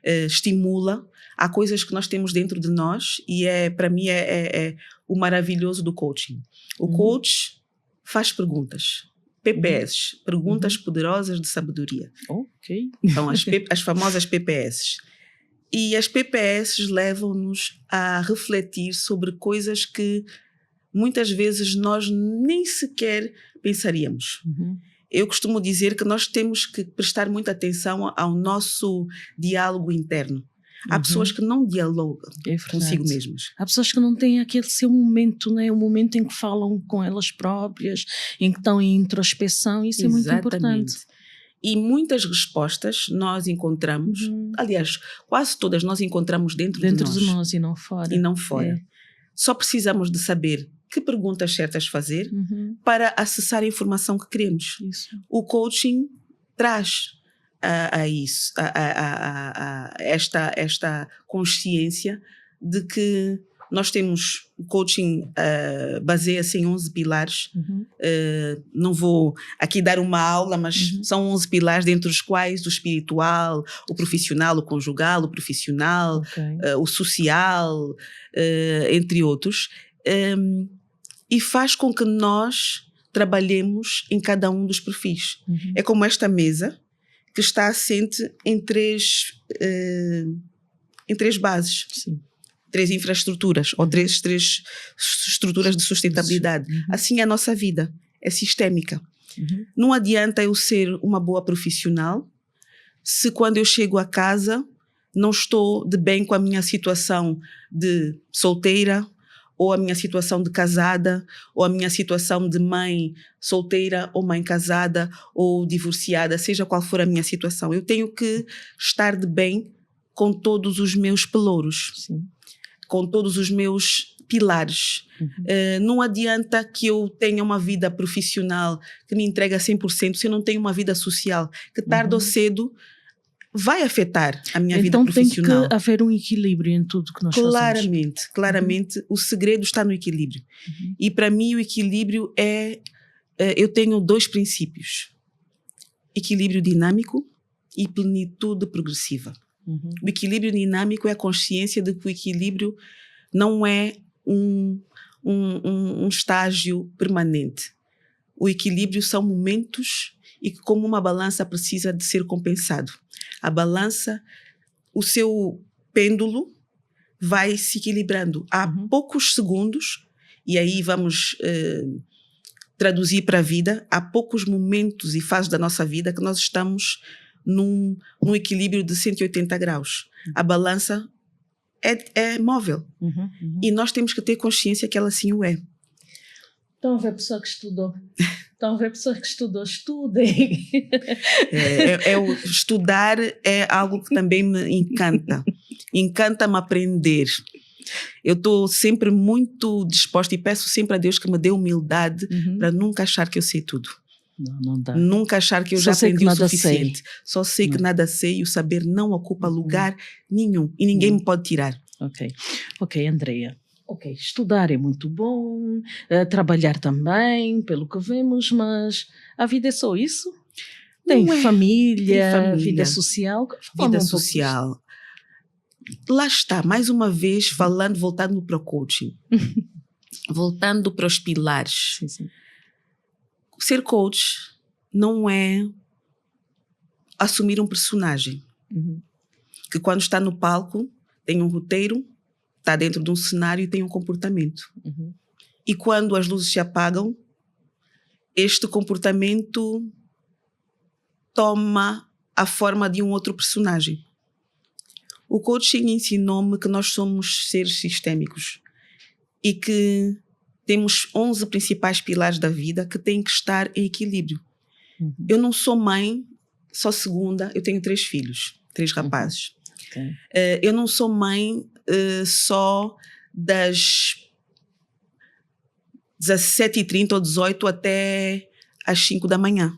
estimula. Há coisas que nós temos dentro de nós e para mim é o maravilhoso do coaching. O coach faz perguntas. PPS, perguntas poderosas de sabedoria. Ok. Então, as famosas PPS. E as PPS levam-nos a refletir sobre coisas que muitas vezes nós nem sequer pensaríamos. Eu costumo dizer que nós temos que prestar muita atenção ao nosso diálogo interno. Há pessoas que não dialogam consigo mesmas. Há pessoas que não têm aquele seu momento, né? O momento em que falam com elas próprias, em que estão em introspeção. Isso é muito importante. E muitas respostas nós encontramos, aliás, quase todas nós encontramos dentro de nós e não fora. E não fora. Só precisamos de saber que perguntas certas fazer para acessar a informação que queremos. Isso. O coaching traz isso, esta consciência de que nós temos o coaching, baseia-se em 11 pilares. Não vou aqui dar uma aula, mas são 11 pilares, dentre os quais o espiritual, o profissional, o conjugal, o profissional, o social, entre outros. E faz com que nós trabalhemos em cada um dos perfis. É como esta mesa, que está assente em três bases. Sim. 3 infraestruturas, ou três estruturas de sustentabilidade. Assim é a nossa vida, é sistémica. Não adianta eu ser uma boa profissional se quando eu chego a casa não estou de bem com a minha situação de solteira, ou a minha situação de casada, ou a minha situação de mãe solteira, ou mãe casada, ou divorciada, seja qual for a minha situação. Eu tenho que estar de bem com todos os meus pelouros. Sim. Com todos os meus pilares. Não adianta que eu tenha uma vida profissional que me entrega 100% se eu não tenho uma vida social, que tarde ou cedo vai afetar a minha vida profissional. Então tem que haver um equilíbrio em tudo que nós fazemos. Claramente, o segredo está no equilíbrio. E para mim o equilíbrio eu tenho 2 princípios. Equilíbrio dinâmico e plenitude progressiva. O equilíbrio dinâmico é a consciência de que o equilíbrio não é um estágio permanente. O equilíbrio são momentos e que, como uma balança, precisa de ser compensado. A balança, o seu pêndulo vai se equilibrando. Há poucos segundos, e aí vamos traduzir para a vida, há poucos momentos e fases da nossa vida que nós estamos num equilíbrio de 180 graus. A balança é móvel. E nós temos que ter consciência que ela sim o é. Estão a ver a pessoa que estudou. Estão a ver a pessoa que estudou. Estudem. Estudar é algo que também me encanta. Encanta-me aprender. Eu estou sempre muito disposta e peço sempre a Deus que me dê humildade para nunca achar que eu sei tudo. Não dá. Nunca achar que eu Só já sei que aprendi o nada suficiente. sei. Só sei que nada sei e o saber não ocupa lugar nenhum e ninguém me pode tirar. Ok, Andreia. Ok, estudar é muito bom, trabalhar também, pelo que vemos, mas a vida é só isso? Tem família, vida social? Vida social. Lá está, mais uma vez, voltando para o coaching. Voltando para os pilares. Sim. Ser coach não é assumir um personagem. Que quando está no palco, tem um roteiro, está dentro de um cenário e tem um comportamento. E quando as luzes se apagam, este comportamento toma a forma de um outro personagem. O coaching ensinou-me que nós somos seres sistémicos e que temos 11 principais pilares da vida que têm que estar em equilíbrio. Eu não sou mãe, só segunda, eu tenho 3 filhos, 3 rapazes. Eu não sou mãe só das 17h30 ou 18 até às 5 da manhã.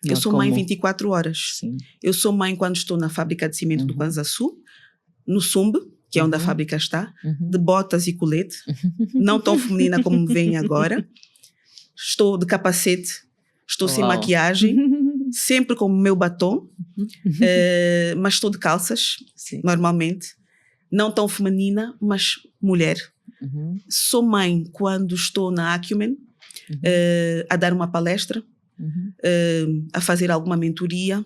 Eu sou mãe 24 horas. Sim. Eu sou mãe quando estou na fábrica de cimento do Panzaçu, no Sumb, que é onde a fábrica está, de botas e colete, não tão feminina como me veem agora. Estou de capacete, estou sem maquiagem, sempre com o meu batom, mas estou de calças, normalmente. Não tão feminina, mas mulher. Sou mãe quando estou na Acumen, a dar uma palestra, a fazer alguma mentoria.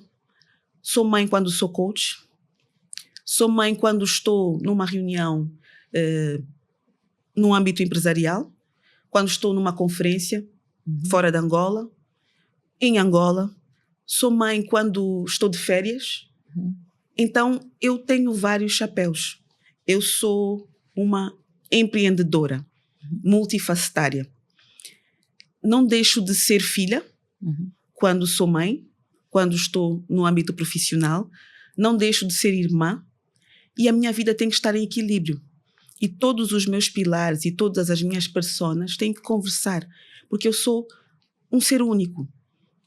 Sou mãe quando sou coach. Sou mãe quando estou numa reunião no âmbito empresarial, quando estou numa conferência fora de Angola, em Angola. Sou mãe quando estou de férias. Então, eu tenho vários chapéus. Eu sou uma empreendedora, multifacetária. Não deixo de ser filha quando sou mãe, quando estou no âmbito profissional. Não deixo de ser irmã. E a minha vida tem que estar em equilíbrio. E todos os meus pilares e todas as minhas personas têm que conversar. Porque eu sou um ser único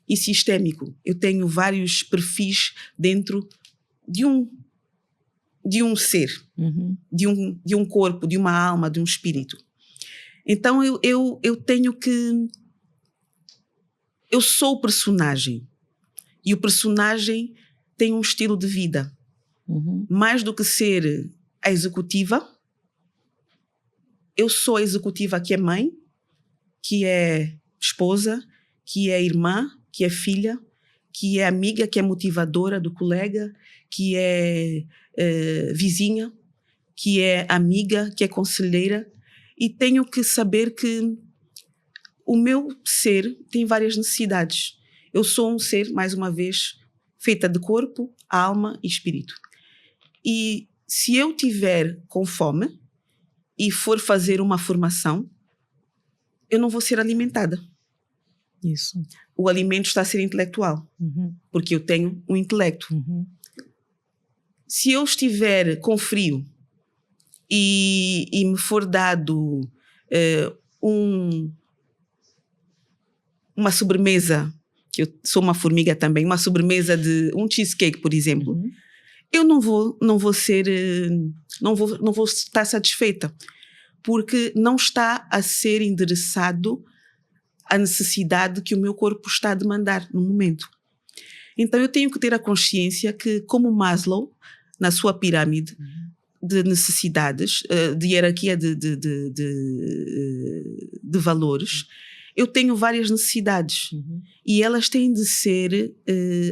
e sistémico. Eu tenho vários perfis dentro de um ser, de um corpo, de uma alma, de um espírito. Então eu tenho que... Eu sou o personagem. E o personagem tem um estilo de vida. Mais do que ser a executiva, eu sou a executiva que é mãe, que é esposa, que é irmã, que é filha, que é amiga, que é motivadora do colega, que é vizinha, que é amiga, que é conselheira. E tenho que saber que o meu ser tem várias necessidades. Eu sou um ser, mais uma vez, feita de corpo, alma e espírito. E se eu tiver com fome e for fazer uma formação, eu não vou ser alimentada. Isso. O alimento está a ser intelectual, porque eu tenho um intelecto. Se eu estiver com frio e me for dado uma sobremesa, que eu sou uma formiga também, uma sobremesa de um cheesecake, por exemplo, eu não vou estar satisfeita, porque não está a ser endereçado a necessidade que o meu corpo está a demandar no momento. Então eu tenho que ter a consciência que, como Maslow, na sua pirâmide de necessidades, de hierarquia de valores, eu tenho várias necessidades e elas têm de ser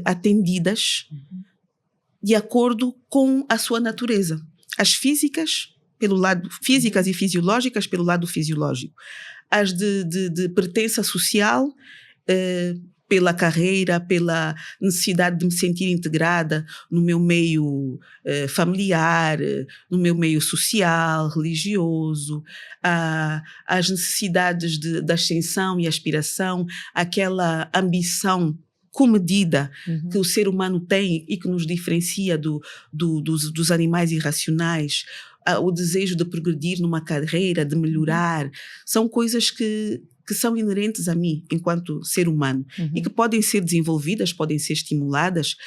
atendidas de acordo com a sua natureza. As físicas, pelo lado físicas e fisiológicas, pelo lado fisiológico. As de pertença social, pela carreira, pela necessidade de me sentir integrada no meu meio familiar, no meu meio social, religioso, as necessidades de ascensão e aspiração, aquela ambição comedida que o ser humano tem e que nos diferencia dos animais irracionais, o desejo de progredir numa carreira, de melhorar, são coisas que são inerentes a mim enquanto ser humano e que podem ser desenvolvidas, podem ser estimuladas.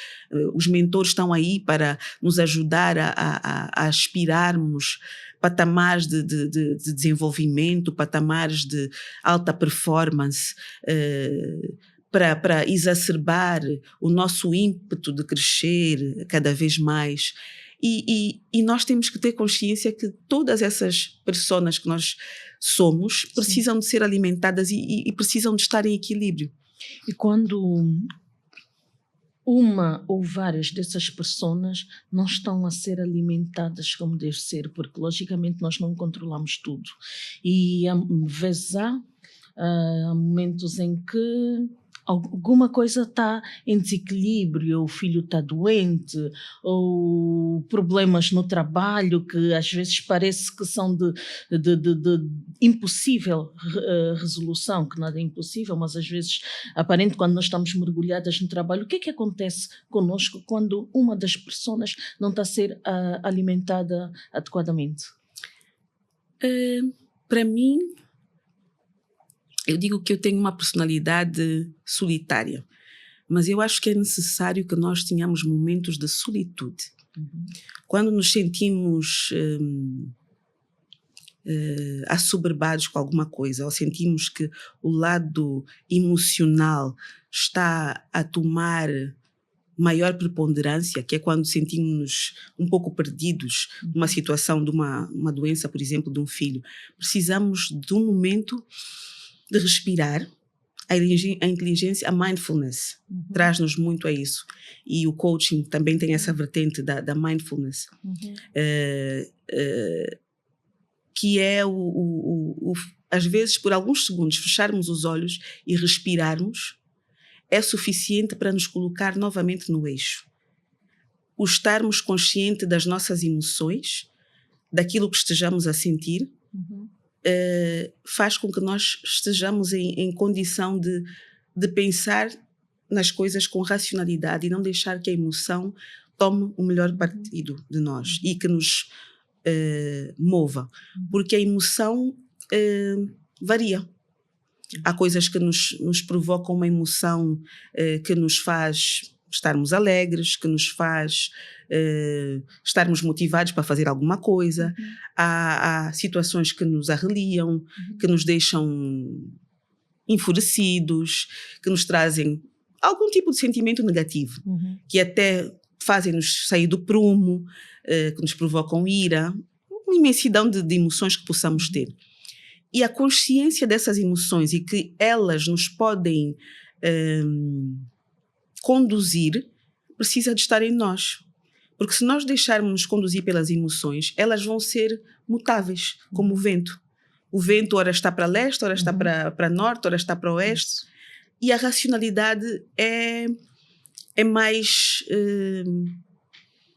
Os mentores estão aí para nos ajudar a aspirarmos patamares de desenvolvimento, patamares de alta performance, para exacerbar o nosso ímpeto de crescer cada vez mais. E nós temos que ter consciência que todas essas personas que nós somos precisam de ser alimentadas e precisam de estar em equilíbrio. E quando uma ou várias dessas pessoas não estão a ser alimentadas como deve ser, porque logicamente nós não controlamos tudo. E às vezes há momentos em que alguma coisa está em desequilíbrio, o filho está doente, ou problemas no trabalho que às vezes parece que são de impossível resolução, que nada é impossível, mas às vezes aparente quando nós estamos mergulhadas no trabalho. O que é que acontece conosco quando uma das pessoas não está a ser alimentada adequadamente? Para mim, eu digo que eu tenho uma personalidade solitária, mas eu acho que é necessário que nós tenhamos momentos de solitude. Quando nos sentimos assoberbados com alguma coisa, ou sentimos que o lado emocional está a tomar maior preponderância, que é quando sentimos-nos um pouco perdidos numa situação de uma doença, por exemplo, de um filho, precisamos de um momento de respirar. A inteligência, a mindfulness, traz-nos muito a isso. E o coaching também tem essa vertente da mindfulness, que é às vezes, por alguns segundos, fecharmos os olhos e respirarmos é suficiente para nos colocar novamente no eixo. O estarmos conscientes das nossas emoções, daquilo que estejamos a sentir, faz com que nós estejamos em condição de pensar nas coisas com racionalidade e não deixar que a emoção tome o melhor partido de nós e que nos mova. Porque a emoção varia. Há coisas que nos provocam uma emoção que nos faz estarmos alegres, que nos faz estarmos motivados para fazer alguma coisa. Há situações que nos arreliam, que nos deixam enfurecidos, que nos trazem algum tipo de sentimento negativo, que até fazem-nos sair do prumo, que nos provocam ira, uma imensidão de emoções que possamos ter. E a consciência dessas emoções e que elas nos podem conduzir, precisa de estar em nós. Porque se nós deixarmos conduzir pelas emoções, elas vão ser mutáveis, como o vento. O vento ora está para leste, ora está para norte, ora está para oeste. E a racionalidade é mais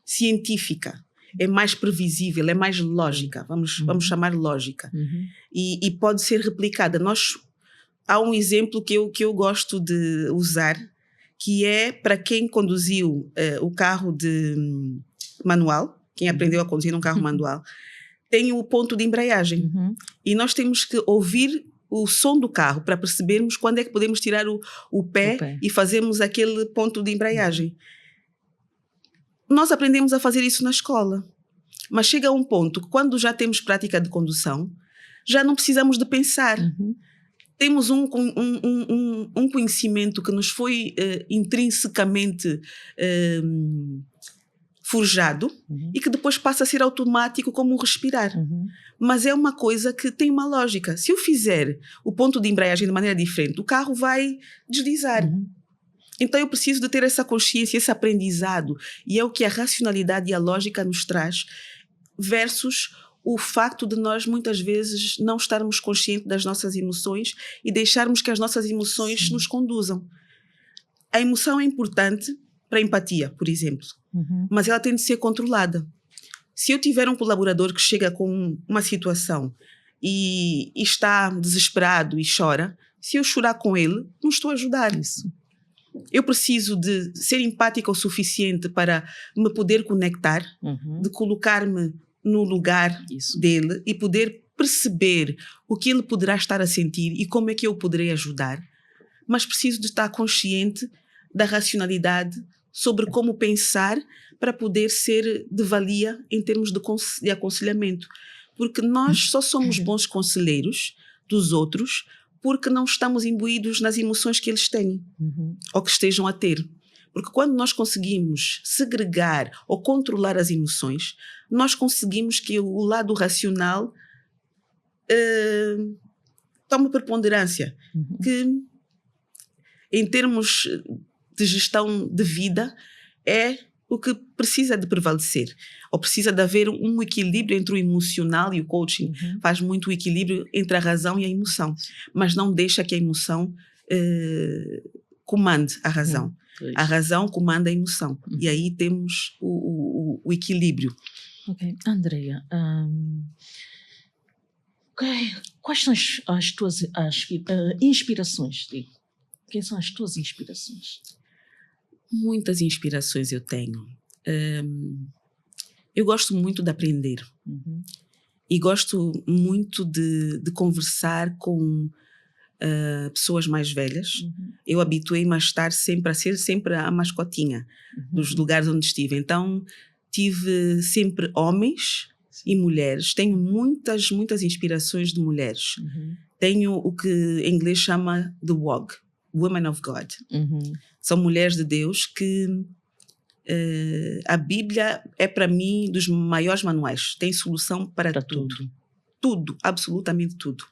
científica, é mais previsível, é mais lógica, vamos chamar lógica. E pode ser replicada. Há um exemplo que eu gosto de usar, que é para quem conduziu o carro de manual, quem aprendeu a conduzir um carro manual, tem o ponto de embreagem. E nós temos que ouvir o som do carro para percebermos quando é que podemos tirar o pé e fazermos aquele ponto de embreagem. Nós aprendemos a fazer isso na escola, mas chega a um ponto que quando já temos prática de condução, já não precisamos de pensar. Temos um conhecimento que nos foi intrinsecamente forjado e que depois passa a ser automático como um respirar. Mas é uma coisa que tem uma lógica. Se eu fizer o ponto de embreagem de maneira diferente, o carro vai deslizar. Então eu preciso de ter essa consciência, esse aprendizado. E é o que a racionalidade e a lógica nos traz, versus o facto de nós muitas vezes não estarmos conscientes das nossas emoções e deixarmos que as nossas emoções nos conduzam. A emoção é importante para a empatia, por exemplo, mas ela tem de ser controlada. Se eu tiver um colaborador que chega com uma situação e está desesperado e chora, se eu chorar com ele, não estou a ajudar. Isso. Eu preciso de ser empática o suficiente para me poder conectar, de colocar-me no lugar dele e poder perceber o que ele poderá estar a sentir e como é que eu poderei ajudar. Mas preciso de estar consciente da racionalidade sobre como pensar para poder ser de valia em termos de aconselhamento. Porque nós só somos bons conselheiros dos outros porque não estamos imbuídos nas emoções que eles têm ou que estejam a ter. Porque quando nós conseguimos segregar ou controlar as emoções, nós conseguimos que o lado racional tome preponderância. Que, em termos de gestão de vida, é o que precisa de prevalecer. Ou precisa de haver um equilíbrio entre o emocional e o coaching. Faz muito o equilíbrio entre a razão e a emoção. Mas não deixa que a emoção comande a razão. A razão comanda a emoção. E aí temos o equilíbrio. Ok. Andreia, quais são as tuas inspirações? Quem são as tuas inspirações? Muitas inspirações eu tenho. Eu gosto muito de aprender. E gosto muito de conversar com pessoas mais velhas. Eu habituei-me a estar sempre, a ser sempre a mascotinha dos lugares onde estive. Então, tive sempre homens e mulheres. Tenho muitas inspirações de mulheres. Tenho o que em inglês chama The WOG, Women of God. São mulheres de Deus que a Bíblia é para mim dos maiores manuais. Tem solução para tudo. Tudo, absolutamente tudo.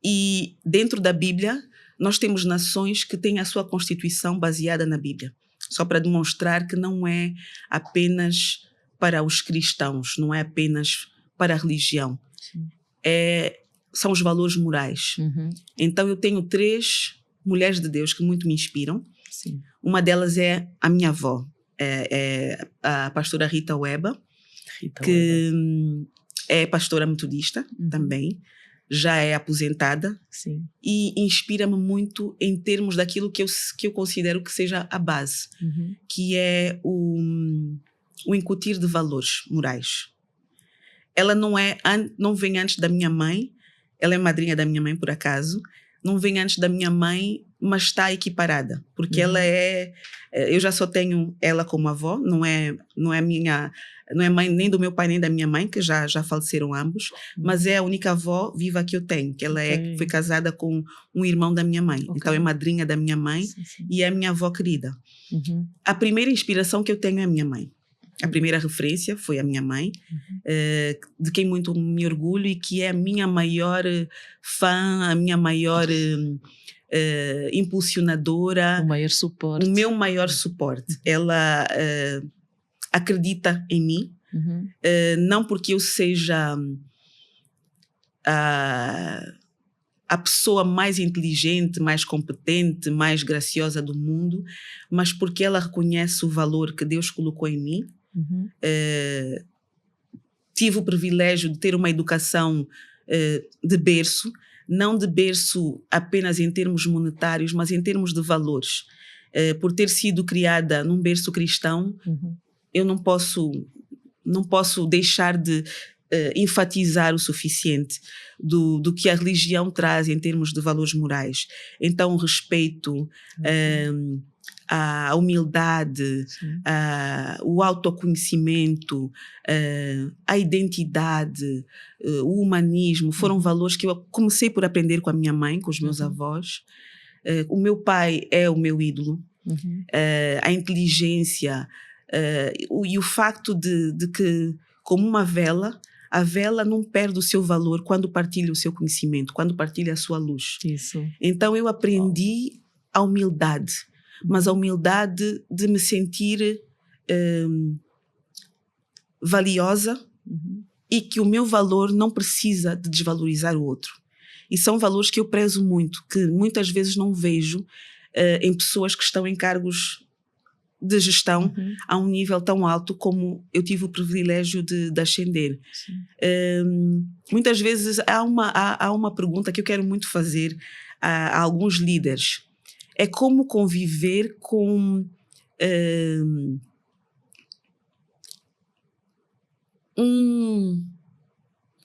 E dentro da Bíblia nós temos nações que têm a sua constituição baseada na Bíblia. Só para demonstrar que não é apenas para os cristãos, não é apenas para a religião. São os valores morais. Então eu tenho 3 mulheres de Deus que muito me inspiram. Uma delas é a minha avó, é a pastora Rita Weba, que é pastora metodista também, já é aposentada e inspira-me muito em termos daquilo que eu considero que seja a base, que é o incutir de valores morais. Ela não vem antes da minha mãe, ela é madrinha da minha mãe por acaso, não vem antes da minha mãe, mas está equiparada, porque ela eu já só tenho ela como avó, não é mãe nem do meu pai nem da minha mãe, que já faleceram ambos, mas é a única avó viva que eu tenho, que ela foi casada com um irmão da minha mãe, então é madrinha da minha mãe e é a minha avó querida. A primeira inspiração que eu tenho é a minha mãe. A primeira referência foi a minha mãe, de quem muito me orgulho e que é a minha maior fã, a minha maior impulsionadora. O maior suporte. O meu maior suporte. Ela acredita em mim, não porque eu seja a pessoa mais inteligente, mais competente, mais graciosa do mundo, mas porque ela reconhece o valor que Deus colocou em mim. Tive o privilégio de ter uma educação de berço, não de berço apenas em termos monetários, mas em termos de valores. Por ter sido criada num berço cristão, eu não posso deixar de enfatizar o suficiente do que a religião traz em termos de valores morais. Então, o respeito, a humildade, o autoconhecimento, a identidade, o humanismo, foram valores que eu comecei por aprender com a minha mãe, com os meus avós. O meu pai é o meu ídolo. A inteligência e o facto de que, como uma vela, a vela não perde o seu valor quando partilha o seu conhecimento, quando partilha a sua luz. Isso. Então eu aprendi a humildade, mas a humildade de me sentir valiosa e que o meu valor não precisa de desvalorizar o outro. E são valores que eu prezo muito, que muitas vezes não vejo em pessoas que estão em cargos de gestão a um nível tão alto como eu tive o privilégio de ascender. Muitas vezes há uma pergunta que eu quero muito fazer a alguns líderes. É como conviver com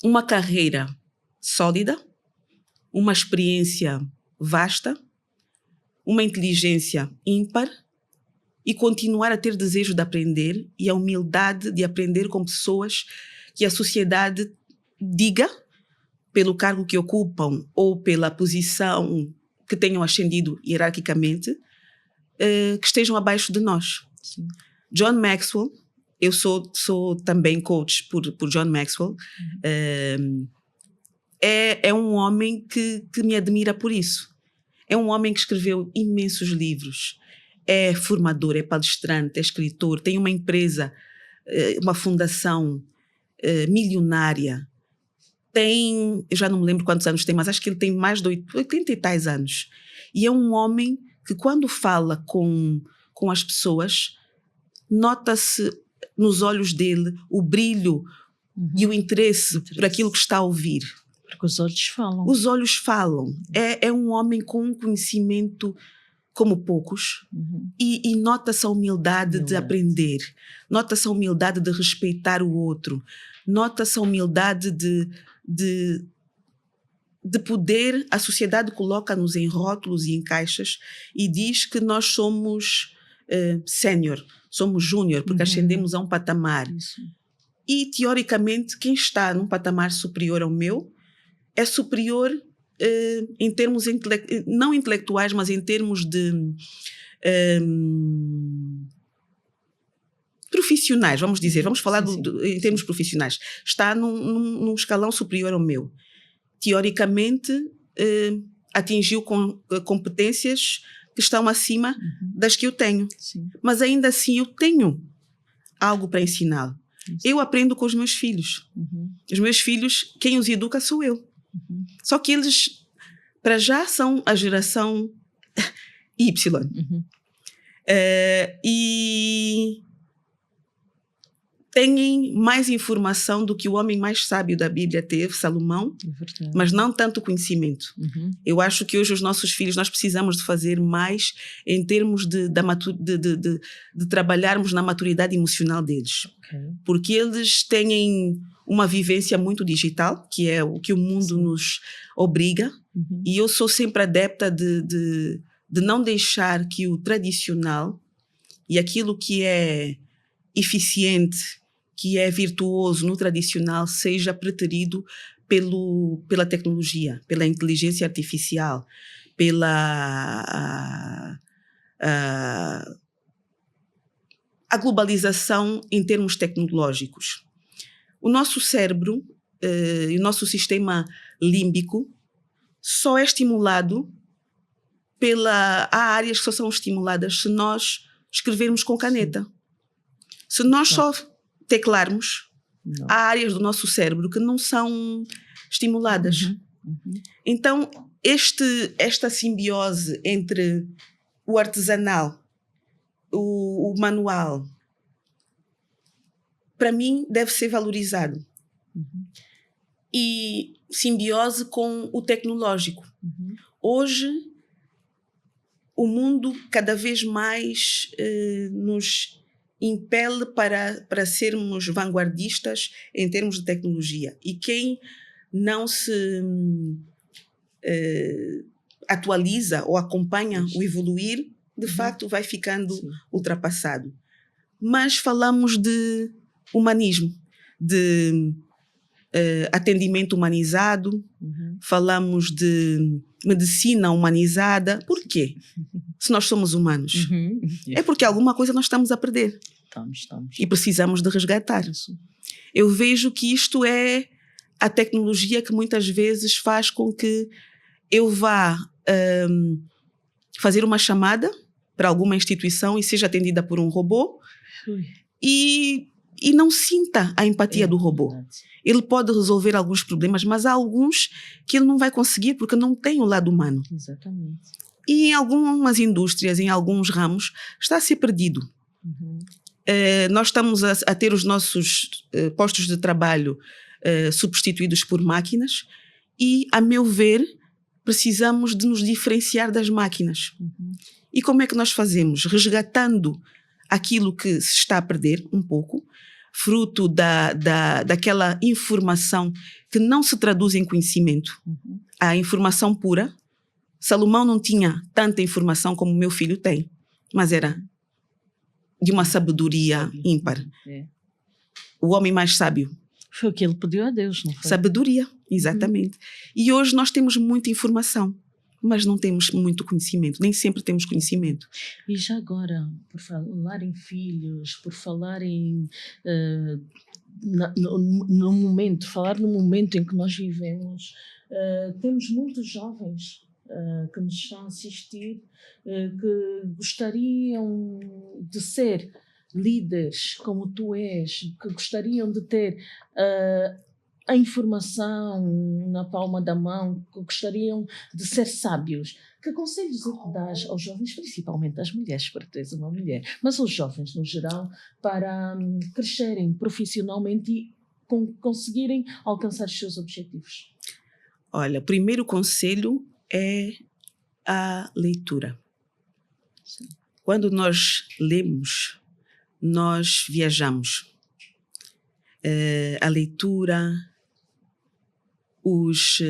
uma carreira sólida, uma experiência vasta, uma inteligência ímpar, e continuar a ter desejo de aprender e a humildade de aprender com pessoas que a sociedade diga, pelo cargo que ocupam ou pela posição que tenham ascendido hierarquicamente, que estejam abaixo de nós. Sim. John Maxwell, eu sou também coach por John Maxwell, é um homem que me admira por isso. É um homem que escreveu imensos livros, é formador, é palestrante, é escritor, tem uma empresa, uma fundação milionária. Eu já não me lembro quantos anos tem, mas acho que ele tem mais de 80 e tais anos. E é um homem que, quando fala com as pessoas, nota-se nos olhos dele o brilho e o interesse por aquilo que está a ouvir. Porque os olhos falam. Os olhos falam. É um homem com um conhecimento como poucos, e nota-se a humildade de aprender, nota-se a humildade de respeitar o outro, nota-se a humildade de poder. A sociedade coloca-nos em rótulos e em caixas e diz que nós somos sénior, somos júnior, porque ascendemos a um patamar. Isso. E, teoricamente, quem está num patamar superior ao meu é superior em termos não intelectuais, mas em termos de profissionais, vamos dizer. Vamos falar em termos profissionais. Está num escalão superior ao meu. Teoricamente, atingiu competências que estão acima das que eu tenho. Sim. Mas ainda assim eu tenho algo para ensiná-lo. Eu aprendo com os meus filhos. Os meus filhos, quem os educa sou eu. Só que eles, para já, são a geração Y. E têm mais informação do que o homem mais sábio da Bíblia teve, Salomão, mas não tanto conhecimento. Eu acho que hoje os nossos filhos, nós precisamos de fazer mais em termos de trabalharmos na maturidade emocional deles. Porque eles têm uma vivência muito digital, que é o que o mundo nos obriga, e eu sou sempre adepta de não deixar que o tradicional e aquilo que é eficiente, que é virtuoso no tradicional, seja preterido pela tecnologia, pela inteligência artificial, pela a globalização em termos tecnológicos. O nosso cérebro e o nosso sistema límbico só é estimulado há áreas que só são estimuladas se nós escrevermos com caneta. Se nós só teclarmos, há áreas do nosso cérebro que não são estimuladas. Então, esta simbiose entre o artesanal, o manual, para mim, deve ser valorizado. E simbiose com o tecnológico. Hoje, o mundo cada vez mais nos impele para sermos vanguardistas em termos de tecnologia. E quem não se atualiza ou acompanha o evoluir, de facto vai ficando ultrapassado. Mas falamos de humanismo, de atendimento humanizado, falamos de medicina humanizada. Por quê? Se nós somos humanos. É porque alguma coisa nós estamos a perder. Estamos. E precisamos de resgatar. Isso. Eu vejo que isto é a tecnologia que muitas vezes faz com que eu vá fazer uma chamada para alguma instituição e seja atendida por um robô e não sinta a empatia do robô. Ele pode resolver alguns problemas, mas há alguns que ele não vai conseguir porque não tem o lado humano. Exatamente. E em algumas indústrias, em alguns ramos, está a ser perdido. Nós estamos a ter os nossos postos de trabalho substituídos por máquinas e, a meu ver, precisamos de nos diferenciar das máquinas. E como é que nós fazemos? Resgatando aquilo que se está a perder um pouco, fruto daquela informação que não se traduz em conhecimento. A informação pura. Salomão não tinha tanta informação como meu filho tem, mas era de uma sabedoria ímpar. O homem mais sábio. Foi o que ele pediu a Deus, não foi? Sabedoria, exatamente. E hoje nós temos muita informação, mas não temos muito conhecimento. Nem sempre temos conhecimento. E já agora, por falar em filhos, por falar no momento em que nós vivemos, temos muitos jovens que nos estão a assistir, que gostariam de ser líderes como tu és, que gostariam de ter a informação na palma da mão, que gostariam de ser sábios. Que conselhos é que dás aos jovens, principalmente às mulheres, para teres uma mulher, mas aos jovens no geral, para crescerem profissionalmente e conseguirem alcançar os seus objetivos? Olha, o primeiro conselho é a leitura. Sim. Quando nós lemos, nós viajamos. A leitura, os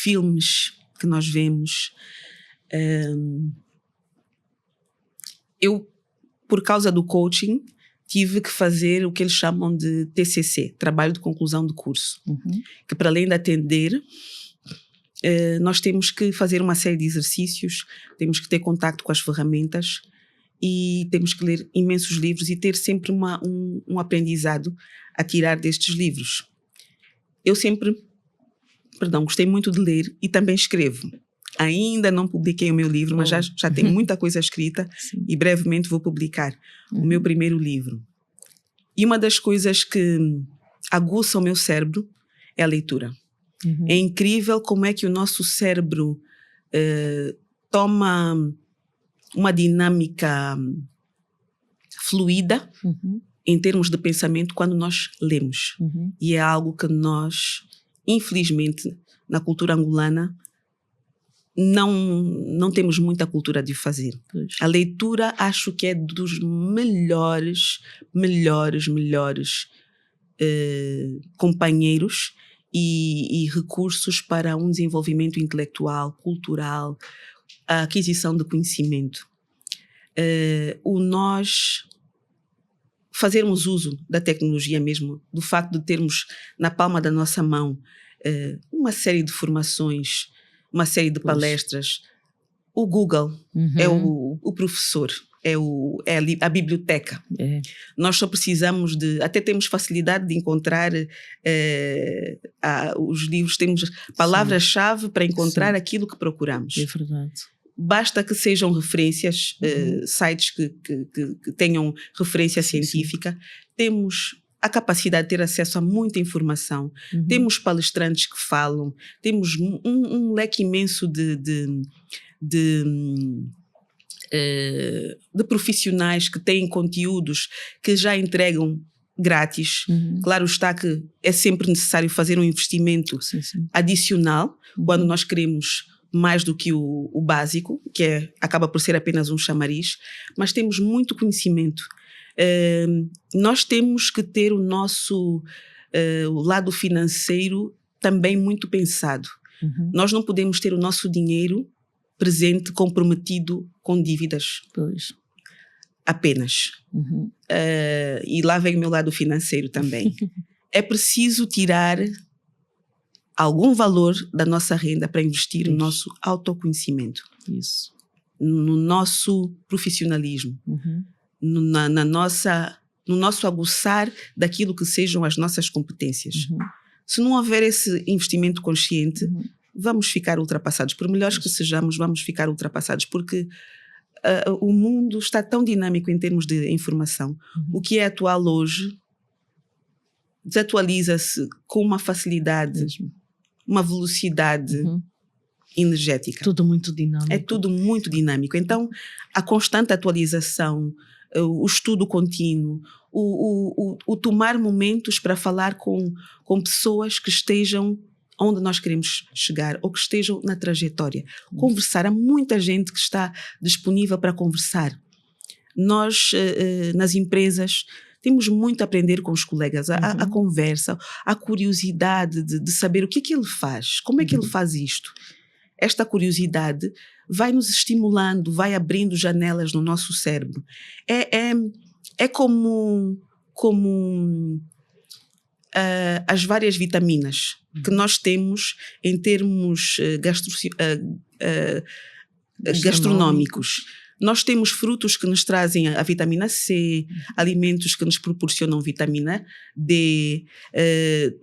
filmes que nós vemos. Eu, por causa do coaching, tive que fazer o que eles chamam de TCC, Trabalho de Conclusão de Curso. Que, para além de atender, nós temos que fazer uma série de exercícios, temos que ter contacto com as ferramentas e temos que ler imensos livros e ter sempre um aprendizado a tirar destes livros. Eu sempre, gostei muito de ler e também escrevo. Ainda não publiquei o meu livro, mas já tenho muita coisa escrita. Sim. E brevemente vou publicar o meu primeiro livro. E uma das coisas que aguça o meu cérebro é a leitura. É incrível como é que o nosso cérebro toma uma dinâmica fluida em termos de pensamento quando nós lemos. E é algo que nós, infelizmente, na cultura angolana, não temos muita cultura de fazer. Pois. A leitura acho que é dos melhores companheiros e recursos para um desenvolvimento intelectual, cultural, a aquisição de conhecimento. Nós fazermos uso da tecnologia mesmo, do facto de termos na palma da nossa mão uma série de formações, uma série de palestras. O Google é o professor, é a biblioteca. Nós só precisamos até temos facilidade de encontrar os livros, temos palavras-chave para encontrar aquilo que procuramos. É verdade. Basta que sejam referências, sites que tenham referência científica. Temos a capacidade de ter acesso a muita informação. Temos palestrantes que falam, temos um leque imenso de profissionais que têm conteúdos que já entregam grátis. Claro está que é sempre necessário fazer um investimento adicional quando nós queremos mais do que o básico, que acaba por ser apenas um chamariz, mas temos muito conhecimento. Nós temos que ter o nosso lado financeiro também muito pensado. Nós não podemos ter o nosso dinheiro presente comprometido com dívidas. Pois. Apenas. E lá vem o meu lado financeiro também. É preciso tirar algum valor da nossa renda para investir no nosso autoconhecimento. Isso. No nosso profissionalismo. No nosso aguçar daquilo que sejam as nossas competências. Se não houver esse investimento consciente, vamos ficar ultrapassados. Por melhores que sejamos, vamos ficar ultrapassados, porque o mundo está tão dinâmico em termos de informação. O que é atual hoje desatualiza-se com uma facilidade, uma velocidade energética. Tudo muito dinâmico. É tudo muito dinâmico. Então, a constante atualização, o estudo contínuo, o tomar momentos para falar com pessoas que estejam onde nós queremos chegar ou que estejam na trajetória. Conversar. Há muita gente que está disponível para conversar. Nós, nas empresas, temos muito a aprender com os colegas. A conversa, a curiosidade de saber o que é que ele faz, como é que ele faz isto. Esta curiosidade vai nos estimulando, vai abrindo janelas no nosso cérebro. É como as várias vitaminas que nós temos em termos gastronómicos. Nós temos frutos que nos trazem a vitamina C, alimentos que nos proporcionam vitamina D,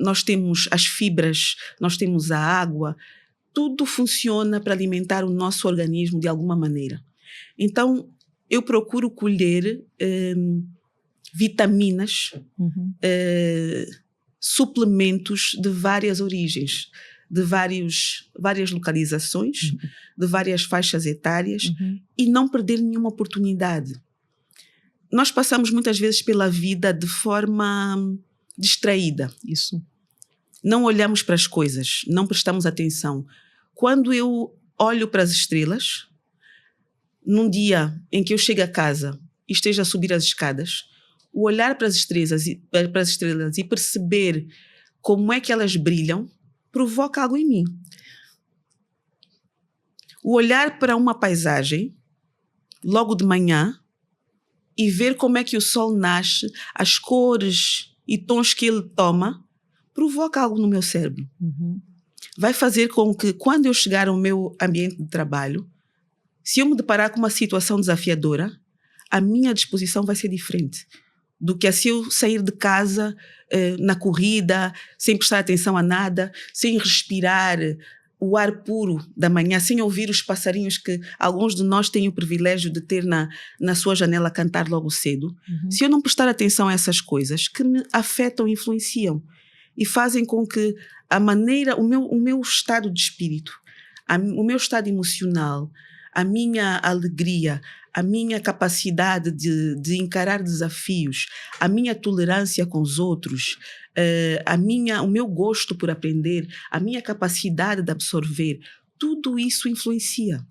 nós temos as fibras, nós temos a água. Tudo funciona para alimentar o nosso organismo de alguma maneira. Então, eu procuro colher vitaminas, suplementos de várias origens, de várias localizações, de várias faixas etárias, e não perder nenhuma oportunidade. Nós passamos muitas vezes pela vida de forma distraída. Isso. Não olhamos para as coisas, não prestamos atenção. Quando eu olho para as estrelas, num dia em que eu chego a casa e esteja a subir as escadas, o olhar para as estrelas e perceber como é que elas brilham, provoca algo em mim. O olhar para uma paisagem, logo de manhã, e ver como é que o sol nasce, as cores e tons que ele toma, provoca algo no meu cérebro. Vai fazer com que, quando eu chegar ao meu ambiente de trabalho, se eu me deparar com uma situação desafiadora, a minha disposição vai ser diferente do que se eu sair de casa na corrida, sem prestar atenção a nada, sem respirar o ar puro da manhã, sem ouvir os passarinhos que alguns de nós têm o privilégio de ter na sua janela cantar logo cedo. Se eu não prestar atenção a essas coisas que me afetam e influenciam e fazem com que a maneira, o meu estado de espírito, o meu estado emocional, a minha alegria, a minha capacidade de encarar desafios, a minha tolerância com os outros, o meu gosto por aprender, a minha capacidade de absorver, tudo isso influencia.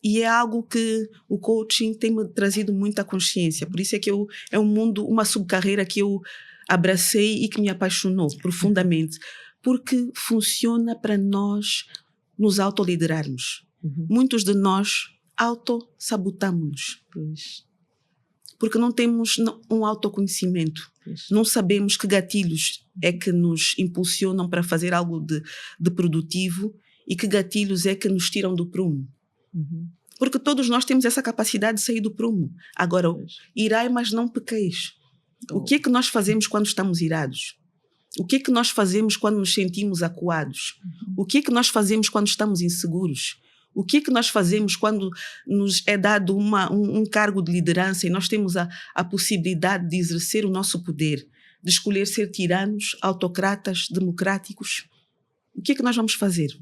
E é algo que o coaching tem-me trazido muita consciência. Por isso é que é um mundo, uma subcarreira que eu abracei e que me apaixonou profundamente. Porque funciona para nós nos autoliderarmos. Muitos de nós autossabotamos-nos. Porque não temos um autoconhecimento. Não sabemos que gatilhos é que nos impulsionam para fazer algo de produtivo e que gatilhos é que nos tiram do prumo. Porque todos nós temos essa capacidade de sair do prumo. Agora, irai, mas não pequeis. O que é que nós fazemos quando estamos irados? O que é que nós fazemos quando nos sentimos acuados? O que é que nós fazemos quando estamos inseguros? O que é que nós fazemos quando nos é dado um cargo de liderança e nós temos a possibilidade de exercer o nosso poder, de escolher ser tiranos, autocratas, democráticos? O que é que nós vamos fazer?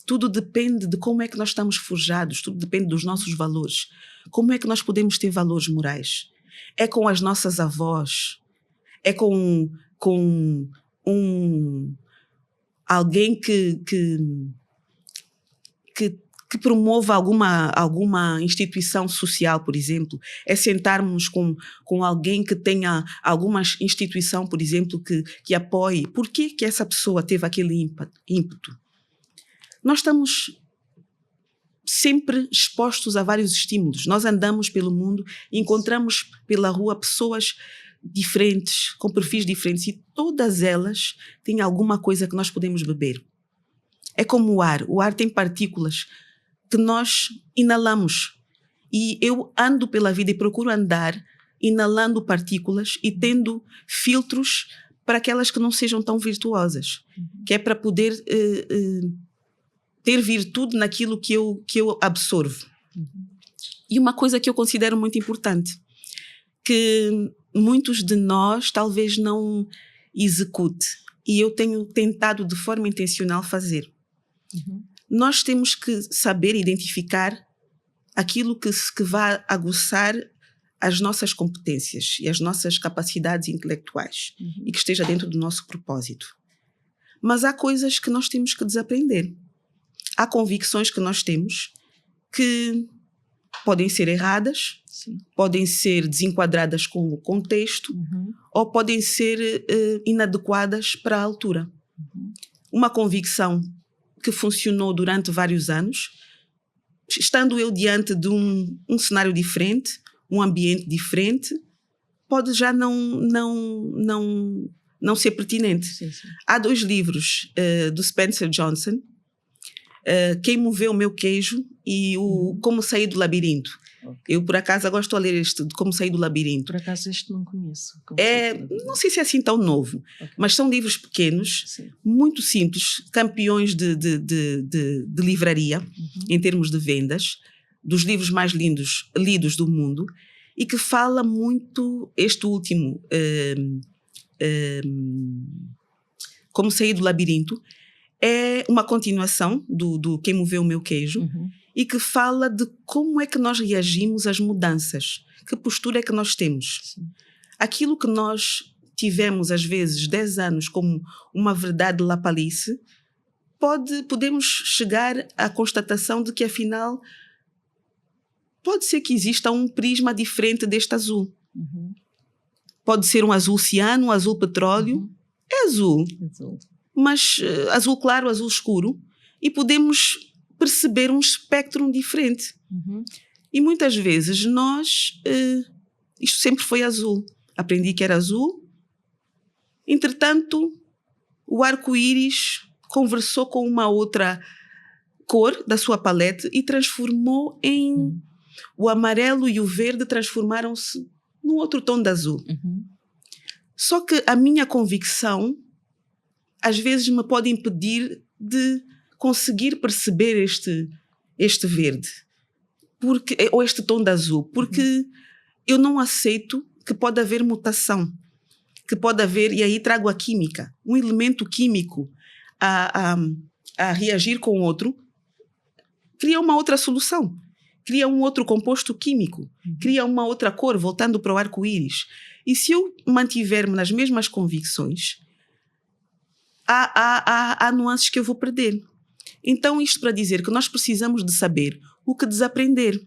Tudo depende de como é que nós estamos forjados, tudo depende dos nossos valores. Como é que nós podemos ter valores morais? É com as nossas avós? É com alguém que promova alguma instituição social, por exemplo? É sentarmos com alguém que tenha alguma instituição, por exemplo, que apoie? Por que essa pessoa teve aquele ímpeto? Nós estamos sempre expostos a vários estímulos. Nós andamos pelo mundo e encontramos pela rua pessoas diferentes, com perfis diferentes, e todas elas têm alguma coisa que nós podemos beber. É como o ar. O ar tem partículas que nós inalamos. E eu ando pela vida e procuro andar inalando partículas e tendo filtros para aquelas que não sejam tão virtuosas. Que é para poder ter virtude naquilo que eu absorvo. E uma coisa que eu considero muito importante, que muitos de nós talvez não execute, e eu tenho tentado de forma intencional fazer. nós temos que saber identificar aquilo que vai aguçar as nossas competências e as nossas capacidades intelectuais e que esteja dentro do nosso propósito. Mas há coisas que nós temos que desaprender. Há convicções que nós temos que podem ser erradas, Sim. podem ser desenquadradas com o contexto ou podem ser inadequadas para a altura. Uma convicção que funcionou durante vários anos, estando eu diante de um cenário diferente, um ambiente diferente, pode já não ser pertinente. Sim, sim. Há 2 livros do Spencer Johnson, Quem Moveu o Meu Queijo e o Como Sair do Labirinto. Okay. Eu, por acaso, gosto de ler este, de Como Sair do Labirinto. Por acaso este não conheço. Não sei se é assim tão novo, okay. Mas são livros pequenos, sim, muito simples, campeões de livraria, em termos de vendas, dos livros mais lidos do mundo, e que fala muito, este último, Como Sair do Labirinto, é uma continuação do Quem Moveu o Meu Queijo, e que fala de como é que nós reagimos às mudanças, que postura é que nós temos. Sim. Aquilo que nós tivemos, às vezes, 10 anos como uma verdade lapalice, podemos chegar à constatação de que, afinal, pode ser que exista um prisma diferente deste azul. Pode ser um azul ciano, um azul petróleo. É azul. Mas azul claro, azul escuro. E podemos perceber um espectro diferente. E muitas vezes isto sempre foi azul. Aprendi que era azul. Entretanto, o arco-íris conversou com uma outra cor da sua palete e transformou em... O amarelo e o verde transformaram-se num outro tom de azul. Só que a minha convicção às vezes me pode impedir de conseguir perceber este verde, ou este tom de azul, porque eu não aceito que pode haver mutação, que pode haver, e aí trago a química, um elemento químico a reagir com outro, cria uma outra solução, cria um outro composto químico, cria uma outra cor, voltando para o arco-íris. E se eu mantiver-me nas mesmas convicções, há nuances que eu vou perder. Então, isto para dizer que nós precisamos de saber o que desaprender.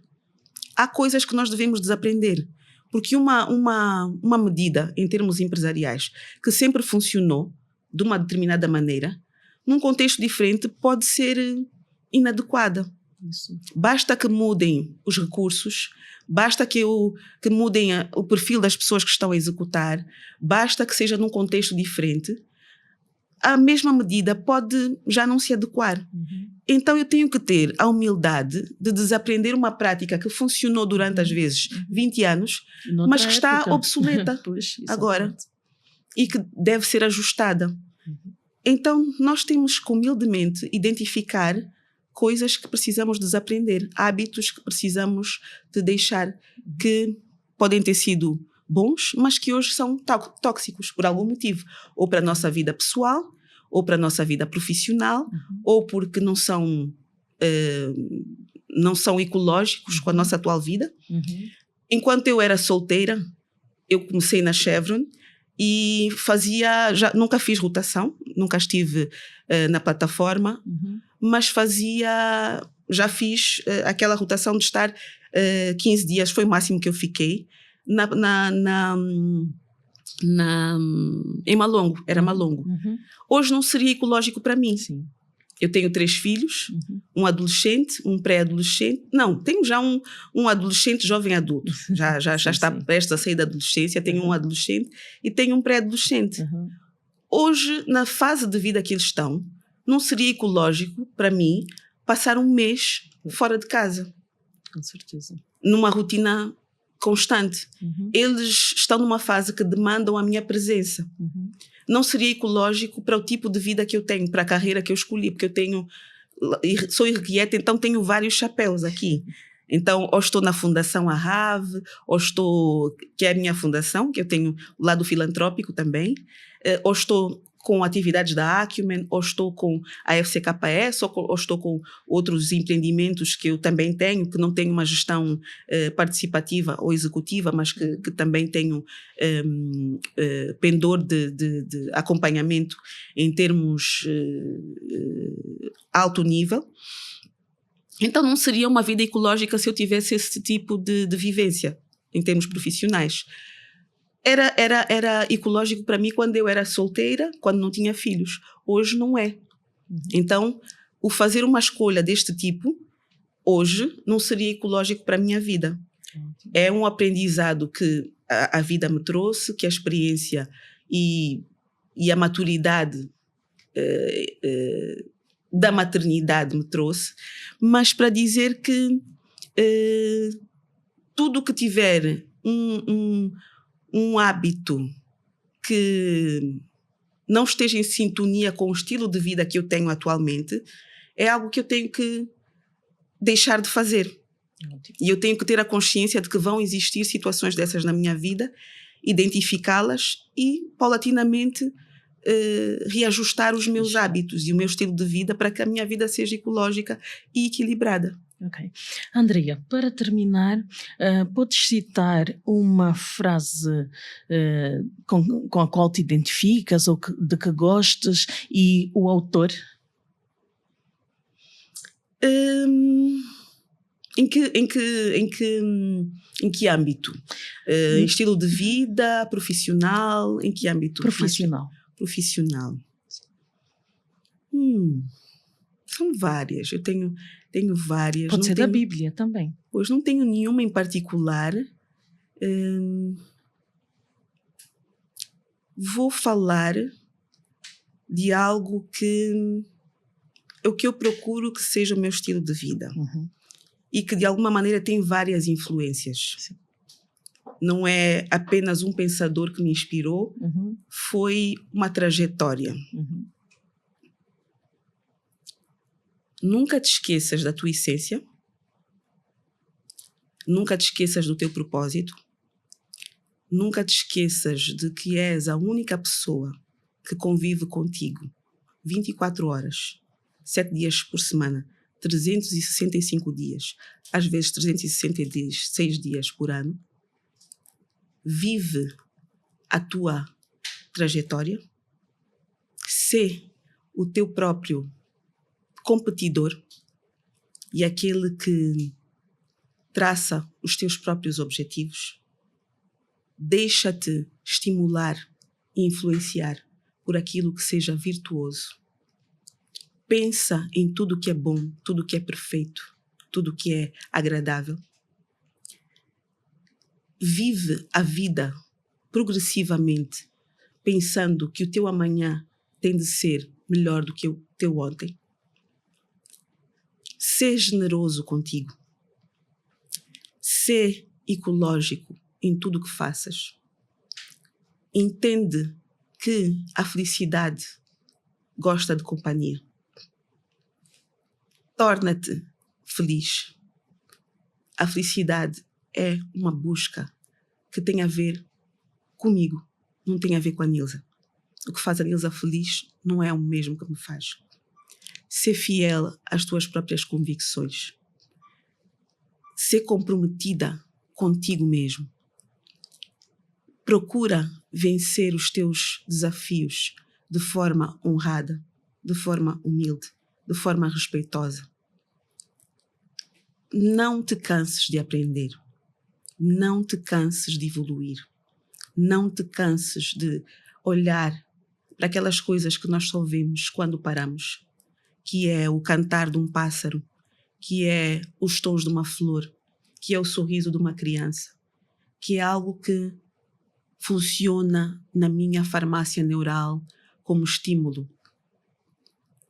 Há coisas que nós devemos desaprender. Porque uma medida, em termos empresariais, que sempre funcionou de uma determinada maneira, num contexto diferente, pode ser inadequada. Isso. Basta que mudem os recursos, basta que mudem o perfil das pessoas que estão a executar, basta que seja num contexto diferente, a mesma medida pode já não se adequar. Então eu tenho que ter a humildade de desaprender uma prática que funcionou durante, às vezes, 20 anos, mas que está obsoleta agora e que deve ser ajustada. Então nós temos que humildemente identificar coisas que precisamos desaprender, hábitos que precisamos de deixar, que podem ter sido bons, mas que hoje são tóxicos por algum motivo, ou para a nossa vida pessoal, ou para a nossa vida profissional, ou porque não são ecológicos com a nossa atual vida. Enquanto eu era solteira, eu comecei na Chevron e nunca fiz rotação, nunca estive na plataforma, mas já fiz aquela rotação de estar 15 dias, foi o máximo que eu fiquei, em Malongo, era Malongo. Hoje não seria ecológico para mim. Sim. Eu tenho 3 filhos, um adolescente, um pré-adolescente. Não, tenho já um adolescente jovem adulto. Já está prestes a sair da adolescência. Tenho um adolescente e tenho um pré-adolescente. Hoje, na fase de vida que eles estão, não seria ecológico para mim passar um mês fora de casa. Com certeza. Numa rotina constante. Eles estão numa fase que demandam a minha presença. Não seria ecológico para o tipo de vida que eu tenho, para a carreira que eu escolhi, porque sou irrequieta, então tenho vários chapéus aqui. Então, ou estou na Fundação Arrave, que é a minha fundação, que eu tenho o lado filantrópico também, ou estou com atividades da Acumen, ou estou com a FCKS, ou estou com outros empreendimentos que eu também tenho, que não tenho uma gestão participativa ou executiva, mas que também tenho pendor de acompanhamento em termos alto nível. Então não seria uma vida ecológica se eu tivesse esse tipo de vivência em termos profissionais. Era ecológico para mim quando eu era solteira, quando não tinha filhos. Hoje não é. Então, o fazer uma escolha deste tipo, hoje, não seria ecológico para a minha vida. É um aprendizado que a vida me trouxe, que a experiência e a maturidade da maternidade me trouxe, mas para dizer que tudo que tiver um hábito que não esteja em sintonia com o estilo de vida que eu tenho atualmente, é algo que eu tenho que deixar de fazer. E eu tenho que ter a consciência de que vão existir situações dessas na minha vida, identificá-las e, paulatinamente, reajustar os meus hábitos e o meu estilo de vida para que a minha vida seja ecológica e equilibrada. Ok. Andrea, para terminar, podes citar uma frase com a qual te identificas ou de que gostes e o autor? Em que âmbito? Em estilo de vida, profissional? Em que âmbito? Profissional. Profissional. São várias. Eu tenho várias. Pode ser da Bíblia também. Pois não tenho nenhuma em particular. Vou falar de algo que é o que eu procuro que seja o meu estilo de vida. E que de alguma maneira tem várias influências. Sim. Não é apenas um pensador que me inspirou, foi uma trajetória. Nunca te esqueças da tua essência, nunca te esqueças do teu propósito, nunca te esqueças de que és a única pessoa que convive contigo 24 horas, 7 dias por semana, 365 dias, às vezes 366 dias por ano. Vive a tua trajetória, sê o teu próprio competidor e aquele que traça os teus próprios objetivos. Deixa-te estimular e influenciar por aquilo que seja virtuoso. Pensa em tudo que é bom, tudo que é perfeito, tudo que é agradável. Vive a vida progressivamente, pensando que o teu amanhã tem de ser melhor do que o teu ontem. Sê generoso contigo. Sê ecológico em tudo o que faças. Entende que a felicidade gosta de companhia. Torna-te feliz. A felicidade é uma busca que tem a ver comigo, não tem a ver com a Nilza. O que faz a Nilza feliz não é o mesmo que me faz. Ser fiel às tuas próprias convicções. Ser comprometida contigo mesmo. Procura vencer os teus desafios de forma honrada, de forma humilde, de forma respeitosa. Não te canses de aprender. Não te canses de evoluir. Não te canses de olhar para aquelas coisas que nós só vemos quando paramos, que é o cantar de um pássaro, que é os tons de uma flor, que é o sorriso de uma criança, que é algo que funciona na minha farmácia neural como estímulo,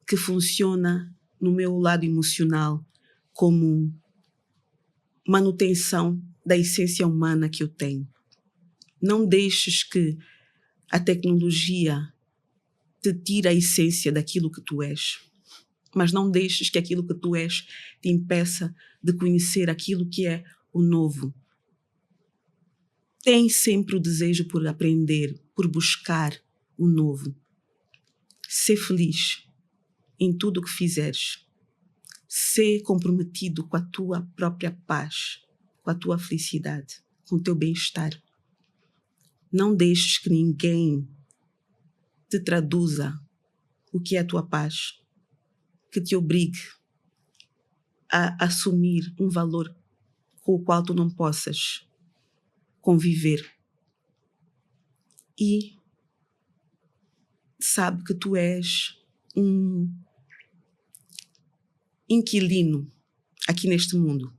que funciona no meu lado emocional como manutenção da essência humana que eu tenho. Não deixes que a tecnologia te tire a essência daquilo que tu és, mas não deixes que aquilo que tu és te impeça de conhecer aquilo que é o novo. Tem sempre o desejo por aprender, por buscar o novo. Ser feliz em tudo o que fizeres. Ser comprometido com a tua própria paz, com a tua felicidade, com o teu bem-estar. Não deixes que ninguém te traduza o que é a tua paz, que te obrigue a assumir um valor com o qual tu não possas conviver. E sabe que tu és um inquilino aqui neste mundo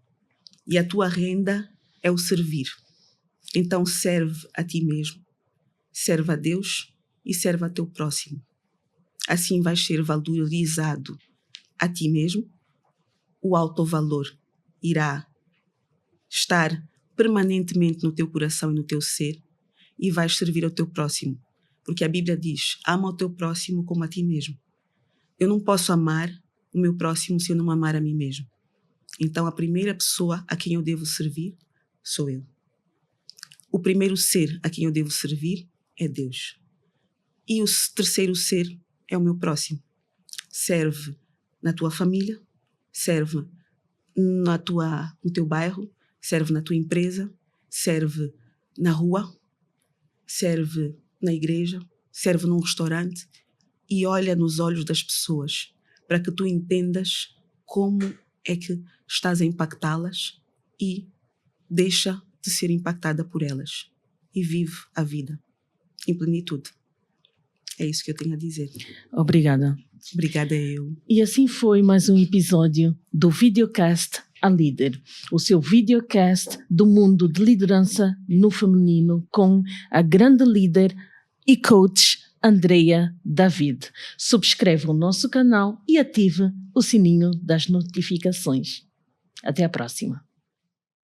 e a tua renda é o servir. Então serve a ti mesmo, serve a Deus e serve a teu próximo. Assim vais ser valorizado a ti mesmo, o autovalor irá estar permanentemente no teu coração e no teu ser e vais servir ao teu próximo. Porque a Bíblia diz, ama o teu próximo como a ti mesmo. Eu não posso amar o meu próximo se eu não amar a mim mesmo. Então a primeira pessoa a quem eu devo servir sou eu. O primeiro ser a quem eu devo servir é Deus. E o terceiro ser é o meu próximo. Serve na tua família, serve no teu bairro, serve na tua empresa, serve na rua, serve na igreja, serve num restaurante e olha nos olhos das pessoas para que tu entendas como é que estás a impactá-las e deixa de ser impactada por elas e vive a vida em plenitude. É isso que eu tenho a dizer. Obrigada. Obrigada eu. E assim foi mais um episódio do Videocast A Líder, o seu videocast do mundo de liderança no feminino com a grande líder e coach Andreia David. Subscreva o nosso canal e ative o sininho das notificações. Até a próxima.